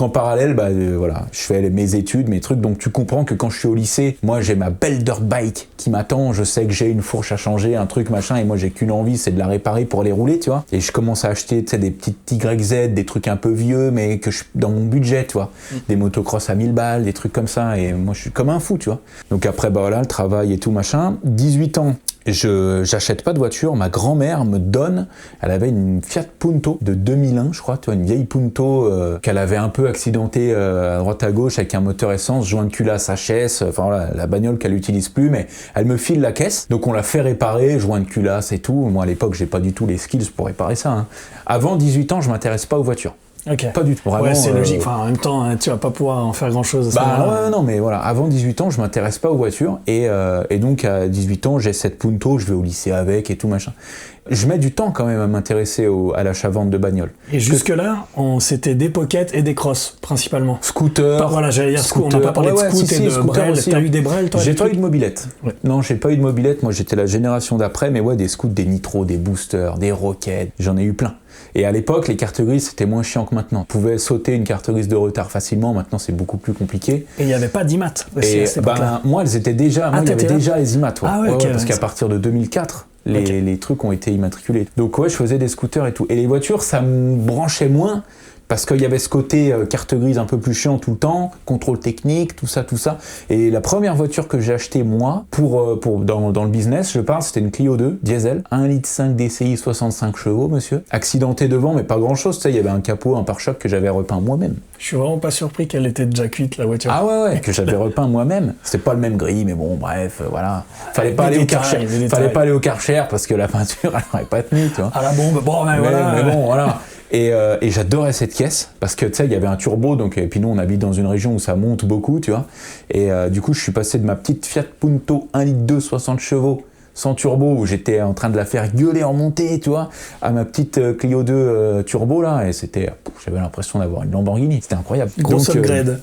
en parallèle, voilà, je fais mes études, mes trucs. Donc tu comprends que quand je suis au lycée, moi j'ai ma belle dirt bike qui m'attend. Je sais que j'ai une fourche à changer, un truc machin, et moi j'ai qu'une envie, c'est de la réparer pour aller rouler, tu vois. Et je commence à acheter, tu sais, des petites YZ, des trucs un peu vieux, mais que je dans mon budget, tu vois. Des motocross à 1000 balles, des trucs comme ça. Et moi je suis comme un fou, tu vois. Donc après, voilà, le travail et tout machin. 18 ans. J'achète pas de voiture, ma grand-mère me donne, elle avait une Fiat Punto de 2001, je crois, tu vois, une vieille Punto qu'elle avait un peu accidentée à droite à gauche avec un moteur essence, joint de culasse HS, enfin voilà, la bagnole qu'elle utilise plus, mais elle me file la caisse, donc on l'a fait réparer, joint de culasse et tout. Moi à l'époque, j'ai pas du tout les skills pour réparer ça. Hein. Avant 18 ans, je m'intéresse pas aux voitures. Okay. Pas du tout. Vraiment, ouais, c'est logique. Enfin, en même temps, tu vas pas pouvoir en faire grand-chose. Ouais, non, mais voilà. Avant 18 ans, je m'intéresse pas aux voitures. Et donc, à 18 ans, j'ai cette Punto, je vais au lycée avec et tout, machin. je mets du temps quand même à m'intéresser à l'achat-vente de bagnoles. Et jusque-là, c'était des pockets et des crosses, principalement. Scooter. Voilà, j'allais dire on n'a pas parlé de scoot et de Brel. T'as eu des Brel, toi? J'ai pas eu de mobilette. Ouais. Non, j'ai pas eu de mobilette. Moi, j'étais la génération d'après, mais ouais, des scouts, des Nitro, des boosters, des Rockets. J'en ai eu plein. Et à l'époque, les cartes grises, c'était moins chiant que maintenant. On pouvait sauter une carte grise de retard facilement. Maintenant, c'est beaucoup plus compliqué. Et il n'y avait pas d'IMAT aussi à cette époque-là. Moi, elles étaient déjà. Moi, il y avait déjà les IMAT. Ouais. Ah ouais, okay, parce qu'à partir de 2004, les trucs ont été immatriculés. Donc ouais, je faisais des scooters et tout. Et les voitures, ça me branchait moins. Parce qu'il y avait ce côté carte grise un peu plus chiant tout le temps, contrôle technique, tout ça. Et la première voiture que j'ai achetée, moi, dans le business, je parle, c'était une Clio 2, diesel, 1,5 litre DCI, 65 chevaux, monsieur. Accidenté devant, mais pas grand-chose, tu sais, il y avait un capot, un pare-choc que j'avais repeint moi-même. Je suis vraiment pas surpris qu'elle était déjà cuite, la voiture. Ah ouais, que j'avais repeint moi-même. C'était pas le même gris, mais bon, bref, voilà. Fallait pas aller au Karcher parce que la peinture, elle n'aurait pas tenu, tu vois. Ah la bombe, bon, mais voilà. Mais bon, voilà. Et j'adorais cette caisse parce que tu sais il y avait un turbo donc et puis nous on habite dans une région où ça monte beaucoup tu vois et du coup je suis passé de ma petite Fiat Punto 1,2 litre 60 chevaux sans turbo où j'étais en train de la faire gueuler en montée tu vois à ma petite Clio 2 turbo là et j'avais l'impression d'avoir une Lamborghini, c'était incroyable. Grosse upgrade.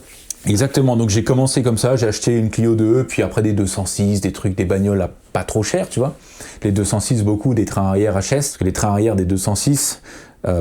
Exactement, donc j'ai commencé comme ça, j'ai acheté une Clio 2, puis après des 206, des trucs, des bagnoles à pas trop cher, tu vois. Les 206, beaucoup, des trains arrière HS, parce que les trains arrière des 206,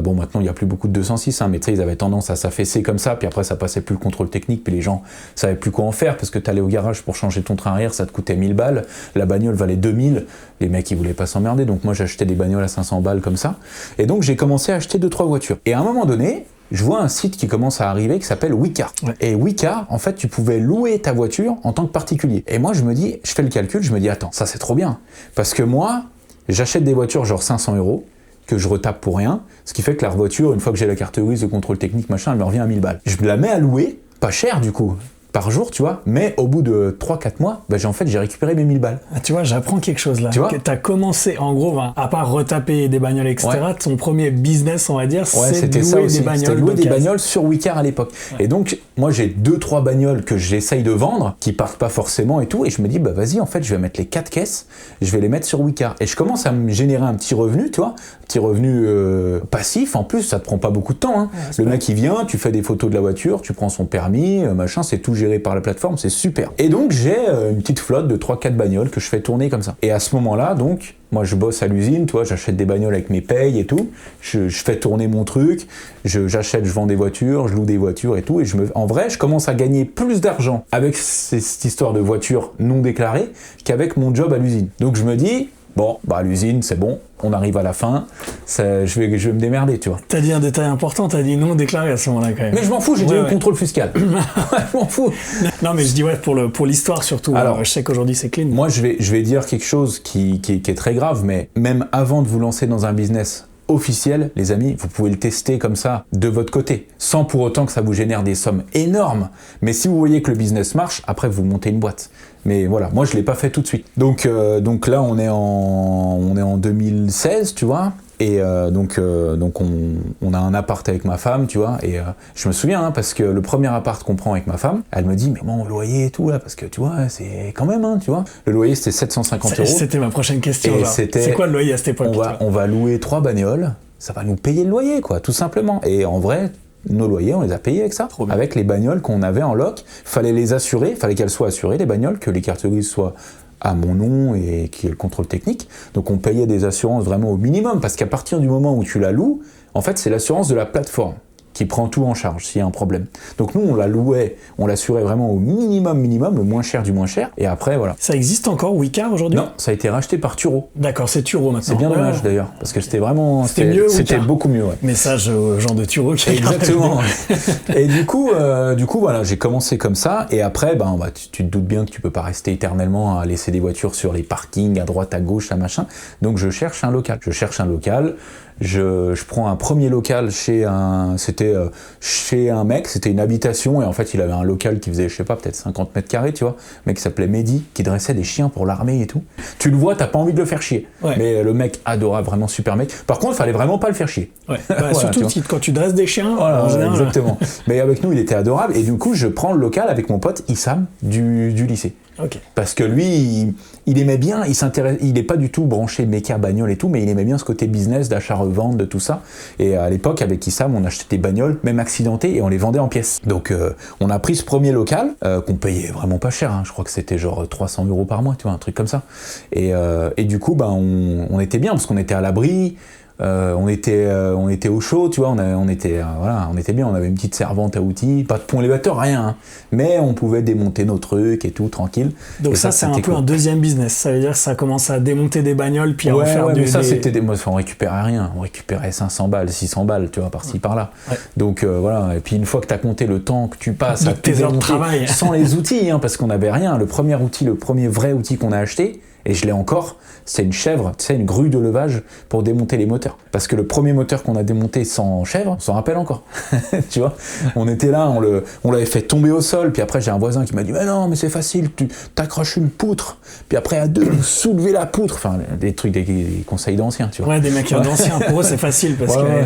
bon maintenant il n'y a plus beaucoup de 206, hein, mais tu sais, ils avaient tendance à s'affaisser comme ça, puis après ça passait plus le contrôle technique, puis les gens savaient plus quoi en faire, parce que t'allais au garage pour changer ton train arrière, ça te coûtait 1000 balles, la bagnole valait 2000, les mecs ils voulaient pas s'emmerder, donc moi j'achetais des bagnoles à 500 balles comme ça, et donc j'ai commencé à acheter 2-3 voitures. Et à un moment donné, je vois un site qui commence à arriver qui s'appelle Wecar. Ouais. Et Wecar, en fait, tu pouvais louer ta voiture en tant que particulier. Et moi, je fais le calcul, je me dis, attends, ça c'est trop bien. Parce que moi, j'achète des voitures genre 500 €, que je retape pour rien, ce qui fait que la voiture, une fois que j'ai la carte grise, le contrôle technique, machin, elle me revient à 1000 balles. Je la mets à louer, pas cher du coup, par jour, tu vois, mais au bout de 3-4 mois, j'ai récupéré mes 1000 balles. Ah, tu vois, j'apprends quelque chose là. Tu vois, t'as commencé, en gros, à part retaper des bagnoles, etc., ton premier business, on va dire, c'est de louer des bagnoles. C'était louer des bagnoles sur Wecar à l'époque. Ouais. Et donc, moi, j'ai 2-3 bagnoles que j'essaye de vendre, qui partent pas forcément et tout, et je me dis, bah vas-y, en fait, je vais mettre les 4 caisses, je vais les mettre sur Wecar. Et je commence à me générer un petit revenu, tu vois, petit revenu passif, en plus, ça te prend pas beaucoup de temps. Hein. Ouais, le mec, il vient, tu fais des photos de la voiture, tu prends son permis, machin, c'est tout géré par la plateforme, c'est super. Et donc j'ai une petite flotte de 3-4 bagnoles que je fais tourner comme ça. Et à ce moment-là, donc, moi je bosse à l'usine, tu vois, j'achète des bagnoles avec mes payes et tout, je fais tourner mon truc, j'achète, je vends des voitures, je loue des voitures et tout, et en vrai, je commence à gagner plus d'argent avec cette histoire de voitures non déclarées qu'avec mon job à l'usine. Donc je me dis, bon, bah à l'usine, c'est bon, on arrive à la fin, je vais me démerder, tu vois. T'as dit un détail important, t'as dit non déclaré à ce moment-là quand même. Mais je m'en fous, j'ai dit le contrôle fiscal. Je m'en fous. Non mais je dis pour l'histoire surtout. Alors, je sais qu'aujourd'hui c'est clean. Moi je vais dire quelque chose qui est très grave, mais même avant de vous lancer dans un business officiel, les amis, vous pouvez le tester comme ça de votre côté, sans pour autant que ça vous génère des sommes énormes. Mais si vous voyez que le business marche, après vous montez une boîte. Mais voilà, moi je l'ai pas fait tout de suite. Donc là on est en 2016, tu vois. Et donc on a un appart avec ma femme, tu vois, et je me souviens, hein, parce que le premier appart qu'on prend avec ma femme, elle me dit, mais bon, le loyer et tout, là, parce que tu vois, c'est quand même, hein, tu vois. Le loyer, c'était 750 €. C'était ma prochaine question. C'est quoi le loyer à cette époque? On va louer 3 bagnoles, ça va nous payer le loyer, quoi, tout simplement. Et en vrai, nos loyers, on les a payés avec ça, avec les bagnoles qu'on avait en loc. Fallait les assurer, fallait qu'elles soient assurées, les bagnoles, que les cartes grises soient à mon nom et qui est le contrôle technique. Donc on payait des assurances vraiment au minimum, parce qu'à partir du moment où tu la loues, en fait c'est l'assurance de la plateforme qui prend tout en charge s'il y a un problème. Donc nous on la louait, on l'assurait vraiment au minimum, le moins cher du moins cher, et après voilà. Ça existe encore Wecar aujourd'hui? Non, ça a été racheté par Turo. D'accord, c'est Turo maintenant. C'est bien dommage d'ailleurs, parce que c'était vraiment... C'était beaucoup mieux, ouais. Message aux gens de Turo qui... Exactement. Et du coup voilà, j'ai commencé comme ça, et après, tu te doutes bien que tu peux pas rester éternellement à laisser des voitures sur les parkings, à droite, à gauche, à machin, donc je cherche un local. Je prends un premier local chez un mec, c'était une habitation, et en fait il avait un local qui faisait, je sais pas, peut-être 50 mètres carrés, tu vois, un mec qui s'appelait Mehdi, qui dressait des chiens pour l'armée et tout. Tu le vois, t'as pas envie de le faire chier. Ouais. Mais le mec adorable, vraiment super mec. Par contre, il fallait vraiment pas le faire chier. Ouais. Voilà, surtout quand tu dresses des chiens, voilà, en général. Exactement. Mais avec nous, il était adorable, et du coup, je prends le local avec mon pote Issam du lycée. Okay. Parce que lui, il aimait bien, il n'est pas du tout branché méca, bagnole et tout, mais il aimait bien ce côté business, d'achat-revente, de tout ça. Et à l'époque, avec Issam, on achetait des bagnoles, même accidentées, et on les vendait en pièces. Donc on a pris ce premier local, qu'on payait vraiment pas cher, hein. Je crois que c'était genre 300 € par mois, tu vois, un truc comme ça. Et du coup, on était bien, parce qu'on était à l'abri. On était au chaud, tu vois, on était bien, on avait une petite servante à outils, pas de pont élévateur, rien, hein, mais on pouvait démonter nos trucs et tout, tranquille. Donc ça c'est un peu un deuxième business, ça veut dire que ça commence à démonter des bagnoles, puis à en faire mais ça c'était moi, on récupérait rien, on récupérait 500 balles, 600 balles, tu vois, par-ci, par-là. Ouais. Donc voilà, et puis une fois que t'as compté le temps que tu passes à tes heures de travail, sans les outils, hein, parce qu'on n'avait rien, le premier vrai outil qu'on a acheté, et je l'ai encore, c'est une chèvre, tu sais, une grue de levage pour démonter les moteurs. Parce que le premier moteur qu'on a démonté sans chèvre, on s'en rappelle encore. Tu vois, on était là, on l'avait fait tomber au sol, puis après j'ai un voisin qui m'a dit « Mais non, mais c'est facile, tu t'accroches une poutre, puis après à deux, vous soulevez la poutre. » Enfin, des trucs, des conseils d'anciens, tu vois. Ouais, des mecs d'anciens, pour eux c'est facile, parce que... Ouais.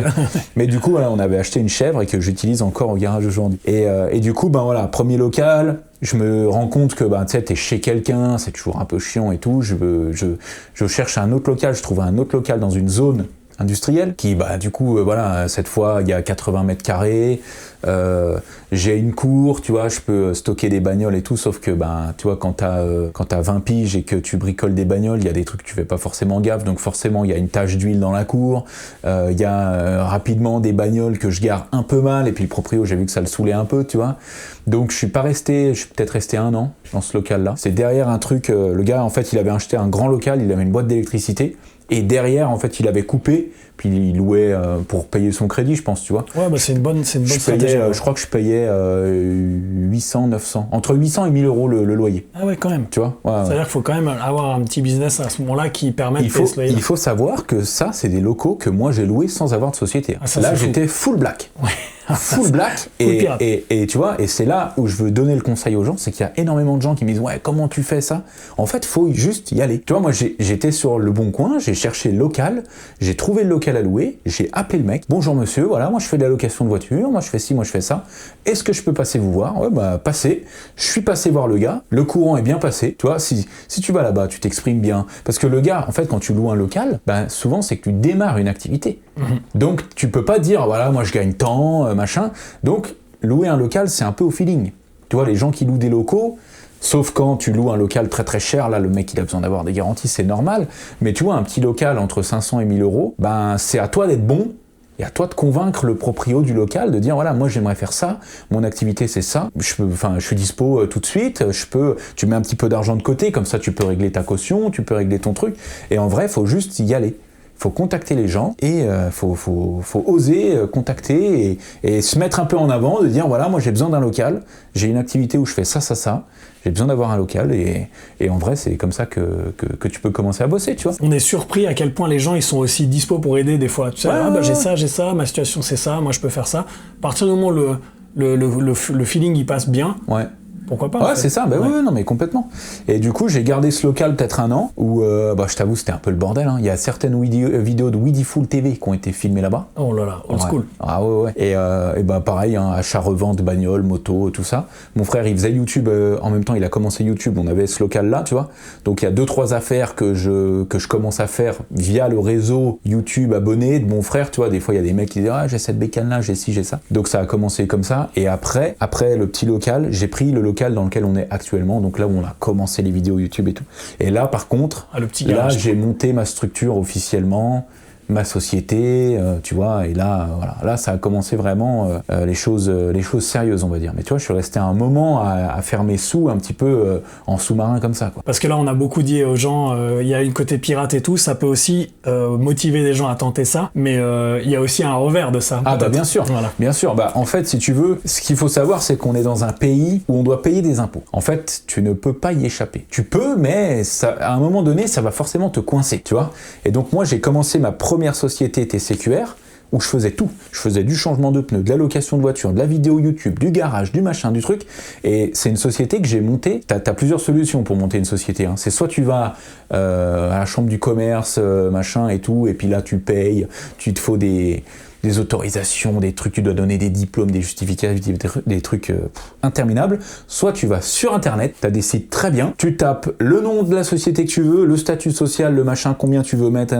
Mais du coup, voilà, on avait acheté une chèvre et que j'utilise encore au garage aujourd'hui. Et du coup, voilà, premier local... Je me rends compte que tu sais, t'es chez quelqu'un, c'est toujours un peu chiant et tout. Je cherche un autre local, je trouve un autre local dans une zone industrielle qui, du coup, voilà, cette fois, il y a 80 mètres carrés. J'ai une cour, tu vois, je peux stocker des bagnoles et tout, sauf que, tu vois, quand t'as 20 piges et que tu bricoles des bagnoles, il y a des trucs que tu fais pas forcément gaffe, donc forcément, il y a une tache d'huile dans la cour, il y a rapidement des bagnoles que je gare un peu mal, et puis le proprio, j'ai vu que ça le saoulait un peu, tu vois. Donc je suis peut-être resté 1 an dans ce local-là. C'est derrière un truc, le gars, en fait, il avait acheté un grand local, il avait une boîte d'électricité, et derrière, en fait, il avait coupé, puis il louait pour payer son crédit, je pense, tu vois. Ouais, c'est une bonne stratégie. Je crois que je payais 800, 900, entre 800 et 1000 € le loyer. Ah ouais, quand même. Tu vois. Ouais, c'est-à-dire qu'il faut quand même avoir un petit business à ce moment-là qui permette de payer ce loyer. Il faut savoir que ça, c'est des locaux que moi j'ai loués sans avoir de société. Ah, ça, là, j'étais full black. Ouais. Full black, et tu vois, et c'est là où je veux donner le conseil aux gens, c'est qu'il y a énormément de gens qui me disent ouais, comment tu fais ça? En fait, faut juste y aller. Tu vois, moi j'étais sur le bon coin, j'ai cherché le local, j'ai trouvé le local à louer, j'ai appelé le mec, bonjour monsieur, voilà, moi je fais de la location de voiture, moi je fais ci, moi je fais ça, est-ce que je peux passer vous voir? Ouais, passez. Je suis passé voir le gars, le courant est bien passé, tu vois, si tu vas là-bas, tu t'exprimes bien, parce que le gars, en fait, quand tu loues un local, souvent c'est que tu démarres une activité. Donc tu peux pas dire voilà, moi je gagne tant, machin. Donc louer un local, c'est un peu au feeling. Tu vois, les gens qui louent des locaux, sauf quand tu loues un local très très cher, là le mec il a besoin d'avoir des garanties, c'est normal. Mais tu vois, un petit local entre 500 et 1000 €, c'est à toi d'être bon. Et à toi de convaincre le proprio du local, de dire voilà, moi j'aimerais faire ça, mon activité c'est ça, je suis dispo tout de suite, tu mets un petit peu d'argent de côté, comme ça tu peux régler ta caution, tu peux régler ton truc, et en vrai, faut juste y aller. Faut contacter les gens et faut oser contacter et se mettre un peu en avant, de dire voilà, moi j'ai besoin d'un local, j'ai une activité où je fais ça, j'ai besoin d'avoir un local et en vrai c'est comme ça que tu peux commencer à bosser, tu vois. On est surpris à quel point les gens ils sont aussi dispo pour aider des fois. Tu sais, j'ai ça, ma situation c'est ça, moi je peux faire ça. À partir du moment où le feeling il passe bien. Ouais. Pourquoi pas? Ouais, c'est ça, oui, non, mais complètement. Et du coup, j'ai gardé ce local peut-être 1 an, où, je t'avoue, c'était un peu le bordel, hein. Il y a certaines vidéos de Weedyful TV qui ont été filmées là-bas. Oh là là, old school. Ah ouais. Et pareil, hein, achat-revente, bagnole, moto, tout ça. Mon frère, il faisait YouTube, en même temps, il a commencé YouTube, on avait ce local-là, tu vois. Donc, il y a 2-3 affaires que je commence à faire via le réseau YouTube abonné de mon frère, tu vois. Des fois, il y a des mecs qui disent « Ah, j'ai cette bécane-là, j'ai ci, j'ai ça ». Donc, ça a commencé comme ça. Et après le petit local, j'ai pris le local dans lequel on est actuellement, donc là où on a commencé les vidéos YouTube et tout. Et là, par contre, j'ai monté ma structure officiellement, ma société, tu vois, et là, voilà, là ça a commencé vraiment les choses sérieuses, on va dire. Mais tu vois, je suis resté un moment à faire mes sous un petit peu en sous-marin comme ça, quoi. Parce que là, on a beaucoup dit aux gens, il y a une côté pirate et tout, ça peut aussi motiver des gens à tenter ça, mais il y a aussi un revers de ça. Ah bien sûr, voilà. Bien sûr. En fait, si tu veux, ce qu'il faut savoir, c'est qu'on est dans un pays où on doit payer des impôts. En fait, tu ne peux pas y échapper. Tu peux, mais ça, à un moment donné, ça va forcément te coincer, tu vois. Et donc moi, j'ai commencé ma première société TCQR où je faisais tout. Je faisais du changement de pneus, de la location de voiture, de la vidéo YouTube, du garage, du machin, du truc. Et c'est une société que j'ai montée. T'as plusieurs solutions pour monter une société, hein. C'est soit tu vas à la chambre du commerce, machin et tout, et puis là tu payes, tu te faut des des autorisations, des trucs, tu dois donner des diplômes, des justificatifs, des trucs interminables. Soit tu vas sur internet, tu as des sites très bien, tu tapes le nom de la société que tu veux, le statut social, le machin, combien tu veux mettre,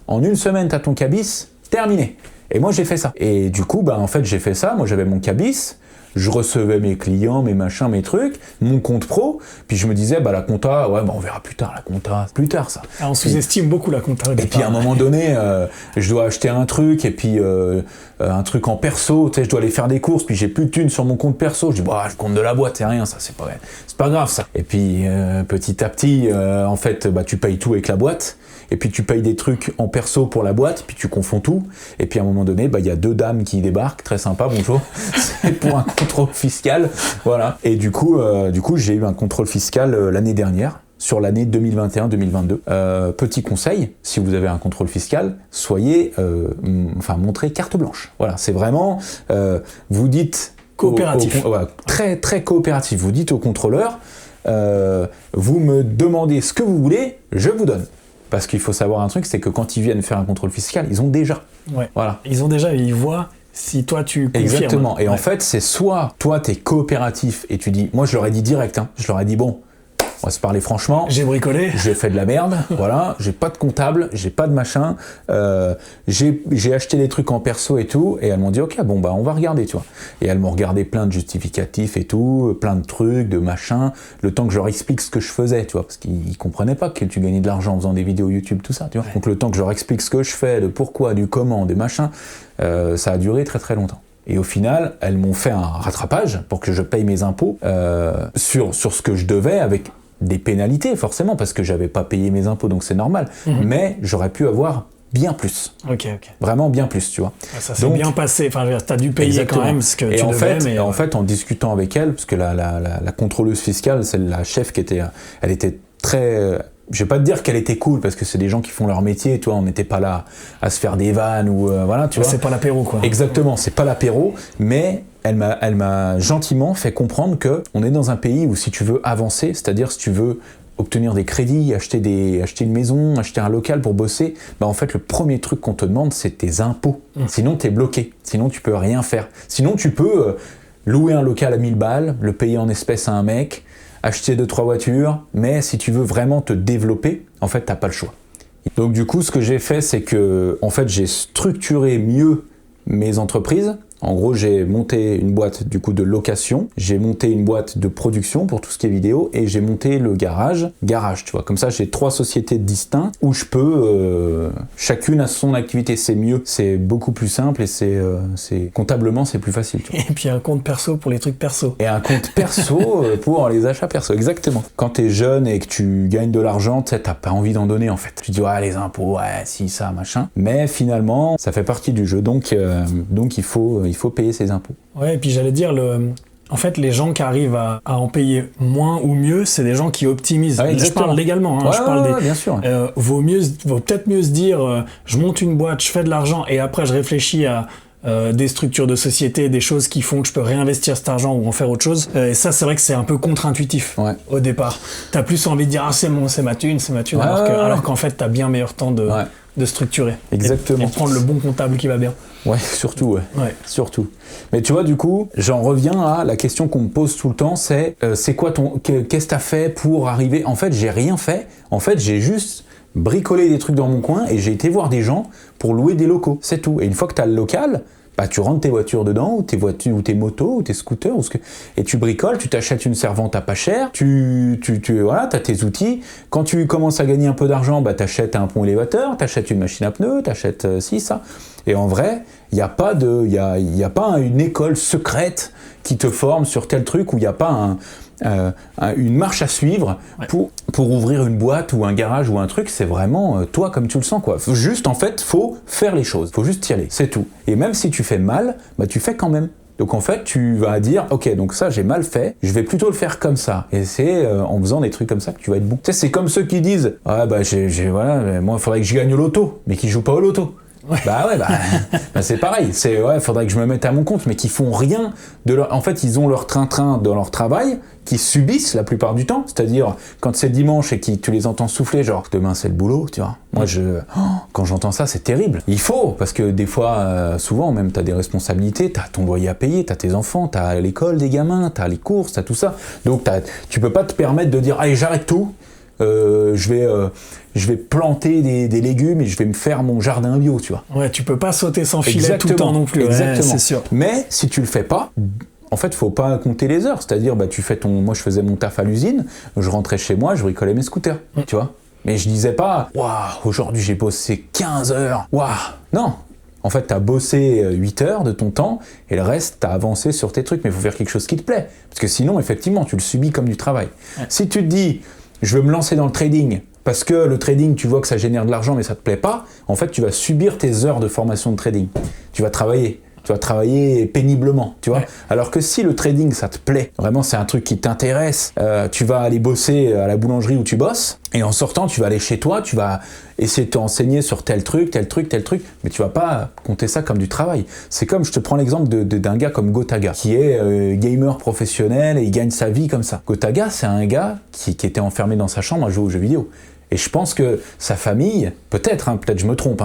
en une semaine tu as ton cabis, terminé. Et moi j'ai fait ça. Et du coup, en fait j'ai fait ça, moi j'avais mon cabis, je recevais mes clients, mes machins, mes trucs, mon compte pro, puis je me disais, la compta, on verra plus tard, la compta, plus tard ça. On sous-estime beaucoup la compta. Et puis à un moment donné, je dois acheter un truc, et puis un truc en perso, tu sais, je dois aller faire des courses, puis j'ai plus de thunes sur mon compte perso, je dis, le compte de la boîte, c'est rien, ça, c'est pas grave ça. Et puis petit à petit, en fait, tu payes tout avec la boîte, et puis tu payes des trucs en perso pour la boîte, puis tu confonds tout, et puis à un moment donné, il y a 2 dames qui débarquent, très sympa, bonjour, c'est pour un contrôle fiscal, voilà. Et du coup, j'ai eu un contrôle fiscal l'année dernière, sur l'année 2021-2022. Petit conseil, si vous avez un contrôle fiscal, montrez carte blanche. Voilà, c'est vraiment, vous dites... Coopératif. Très, très coopératif. Vous dites au contrôleur, vous me demandez ce que vous voulez, je vous donne. Parce qu'il faut savoir un truc, c'est que quand ils viennent faire un contrôle fiscal, ils ont déjà. Ouais. Voilà. Ils ont déjà, ils voient si toi tu confirmes. Exactement. Et en fait, c'est soit toi t'es coopératif et tu dis, moi je leur ai dit direct, je leur ai dit bon, on va se parler franchement. J'ai bricolé. J'ai fait de la merde, voilà. J'ai pas de comptable, j'ai pas de machin. J'ai acheté des trucs en perso et tout. Et elles m'ont dit, ok, on va regarder, tu vois. Et elles m'ont regardé plein de justificatifs et tout, plein de trucs, de machins. Le temps que je leur explique ce que je faisais, tu vois, parce qu'ils comprenaient pas que tu gagnais de l'argent en faisant des vidéos YouTube, tout ça, tu vois. Ouais. Donc le temps que je leur explique ce que je fais, le pourquoi, du comment, des machins, ça a duré très très longtemps. Et au final, elles m'ont fait un rattrapage pour que je paye mes impôts sur ce que je devais, avec des pénalités forcément, parce que j'avais pas payé mes impôts, donc c'est normal. Mais j'aurais pu avoir bien plus. Ok. Vraiment bien plus, tu vois. Ça s'est bien passé, enfin t'as dû payer exactement. Quand même ce que tu devais. En fait, en discutant avec elle, parce que la contrôleuse fiscale, c'est la chef elle était très... Je vais pas te dire qu'elle était cool, parce que c'est des gens qui font leur métier, tu vois, on n'était pas là à se faire des vannes, ou voilà, tu vois. C'est pas l'apéro, quoi. Exactement, c'est pas l'apéro, mais elle m'a gentiment fait comprendre que on est dans un pays où si tu veux avancer, c'est-à-dire si tu veux obtenir des crédits, acheter une maison, acheter un local pour bosser, en fait le premier truc qu'on te demande c'est tes impôts. Sinon t'es bloqué, sinon tu peux rien faire. Sinon tu peux louer un local à 1000 balles, le payer en espèces à un mec, acheter 2-3 voitures, mais si tu veux vraiment te développer, en fait t'as pas le choix. Donc du coup ce que j'ai fait c'est que en fait j'ai structuré mieux mes entreprises. En gros, j'ai monté une boîte du coup de location, j'ai monté une boîte de production pour tout ce qui est vidéo, et j'ai monté le garage, tu vois. Comme ça, j'ai 3 sociétés distinctes où je peux, chacune a son activité. C'est mieux, c'est beaucoup plus simple, et c'est comptablement c'est plus facile. Tu vois. Et puis un compte perso pour les trucs perso. Et un compte perso pour les achats perso, exactement. Quand t'es jeune et que tu gagnes de l'argent, tu sais, t'as pas envie d'en donner en fait. Tu dis les impôts, si ça, machin. Mais finalement, ça fait partie du jeu, donc il faut payer ses impôts. Ouais, et puis j'allais dire, en fait, les gens qui arrivent à en payer moins ou mieux, c'est des gens qui optimisent. Ouais, je parle légalement, je parle bien sûr. Vaut peut-être mieux se dire, je monte une boîte, je fais de l'argent, et après je réfléchis à des structures de société, des choses qui font que je peux réinvestir cet argent ou en faire autre chose. Et ça, c'est vrai que c'est un peu contre-intuitif au départ. T'as plus envie de dire, c'est ma thune, alors qu'en fait, t'as bien meilleur temps de structurer. Exactement. Et de prendre le bon comptable qui va bien. Ouais, surtout, surtout. Mais tu vois, du coup, j'en reviens à la question qu'on me pose tout le temps, c'est quoi qu'est-ce que t'as fait pour arriver? En fait, j'ai rien fait. En fait, j'ai juste bricolé des trucs dans mon coin et j'ai été voir des gens pour louer des locaux. C'est tout. Et une fois que t'as le local, tu rentres tes voitures dedans, ou tes voitures, ou tes motos, ou tes scooters, et tu bricoles, tu t'achètes une servante à pas cher, t'as tes outils. Quand tu commences à gagner un peu d'argent, t'achètes un pont élévateur, t'achètes une machine à pneus, t'achètes ça. Et en vrai, il n'y a pas une école secrète qui te forme sur tel truc, où il n'y a pas une marche à suivre pour ouvrir une boîte ou un garage ou un truc. C'est vraiment toi comme tu le sens, quoi. Juste, en fait, faut faire les choses, faut juste y aller, c'est tout. Et même si tu fais mal, tu fais quand même. Donc en fait, tu vas dire, ok, donc ça j'ai mal fait, je vais plutôt le faire comme ça. Et c'est en faisant des trucs comme ça que tu vas être bon. Tu sais, c'est comme ceux qui disent, moi il faudrait que je gagne au loto, mais qui jouent pas au loto. Bah ouais, c'est pareil. Faudrait que je me mette à mon compte, mais qui font rien de leur. En fait, ils ont leur train-train dans leur travail, qui subissent la plupart du temps. C'est-à-dire, quand c'est dimanche et que tu les entends souffler, genre, demain c'est le boulot, tu vois. Moi, quand j'entends ça, c'est terrible. Il faut, parce que des fois, souvent, même, t'as des responsabilités, t'as ton loyer à payer, t'as tes enfants, t'as l'école des gamins, t'as les courses, t'as tout ça. Donc, tu peux pas te permettre de dire, allez, j'arrête tout. Je vais planter des légumes et je vais me faire mon jardin bio, tu vois. Ouais, tu peux pas sauter sans filet tout le temps non plus. Exactement. Ouais, c'est sûr. Mais si tu le fais pas, en fait, faut pas compter les heures. C'est-à-dire, tu fais moi, je faisais mon taf à l'usine, je rentrais chez moi, je bricolais mes scooters, tu vois. Mais je disais pas, waouh, aujourd'hui j'ai bossé 15 heures, waouh. Non. En fait, t'as bossé 8 heures de ton temps et le reste, t'as avancé sur tes trucs. Mais il faut faire quelque chose qui te plaît. Parce que sinon, effectivement, tu le subis comme du travail. Ouais. Si tu te dis, je veux me lancer dans le trading, parce que le trading, tu vois que ça génère de l'argent, mais ça te plaît pas, en fait, tu vas subir tes heures de formation de trading. Tu vas travailler péniblement, tu vois. Ouais. Alors que si le trading, ça te plaît, vraiment, c'est un truc qui t'intéresse, tu vas aller bosser à la boulangerie où tu bosses, et en sortant, tu vas aller chez toi, tu vas essayer de te renseigner sur tel truc, mais tu vas pas compter ça comme du travail. C'est comme, je te prends l'exemple d'un gars comme Gotaga, qui est gamer professionnel et il gagne sa vie comme ça. Gotaga, c'est un gars qui était enfermé dans sa chambre à jouer aux jeux vidéo. Et je pense que sa famille, peut-être je me trompe,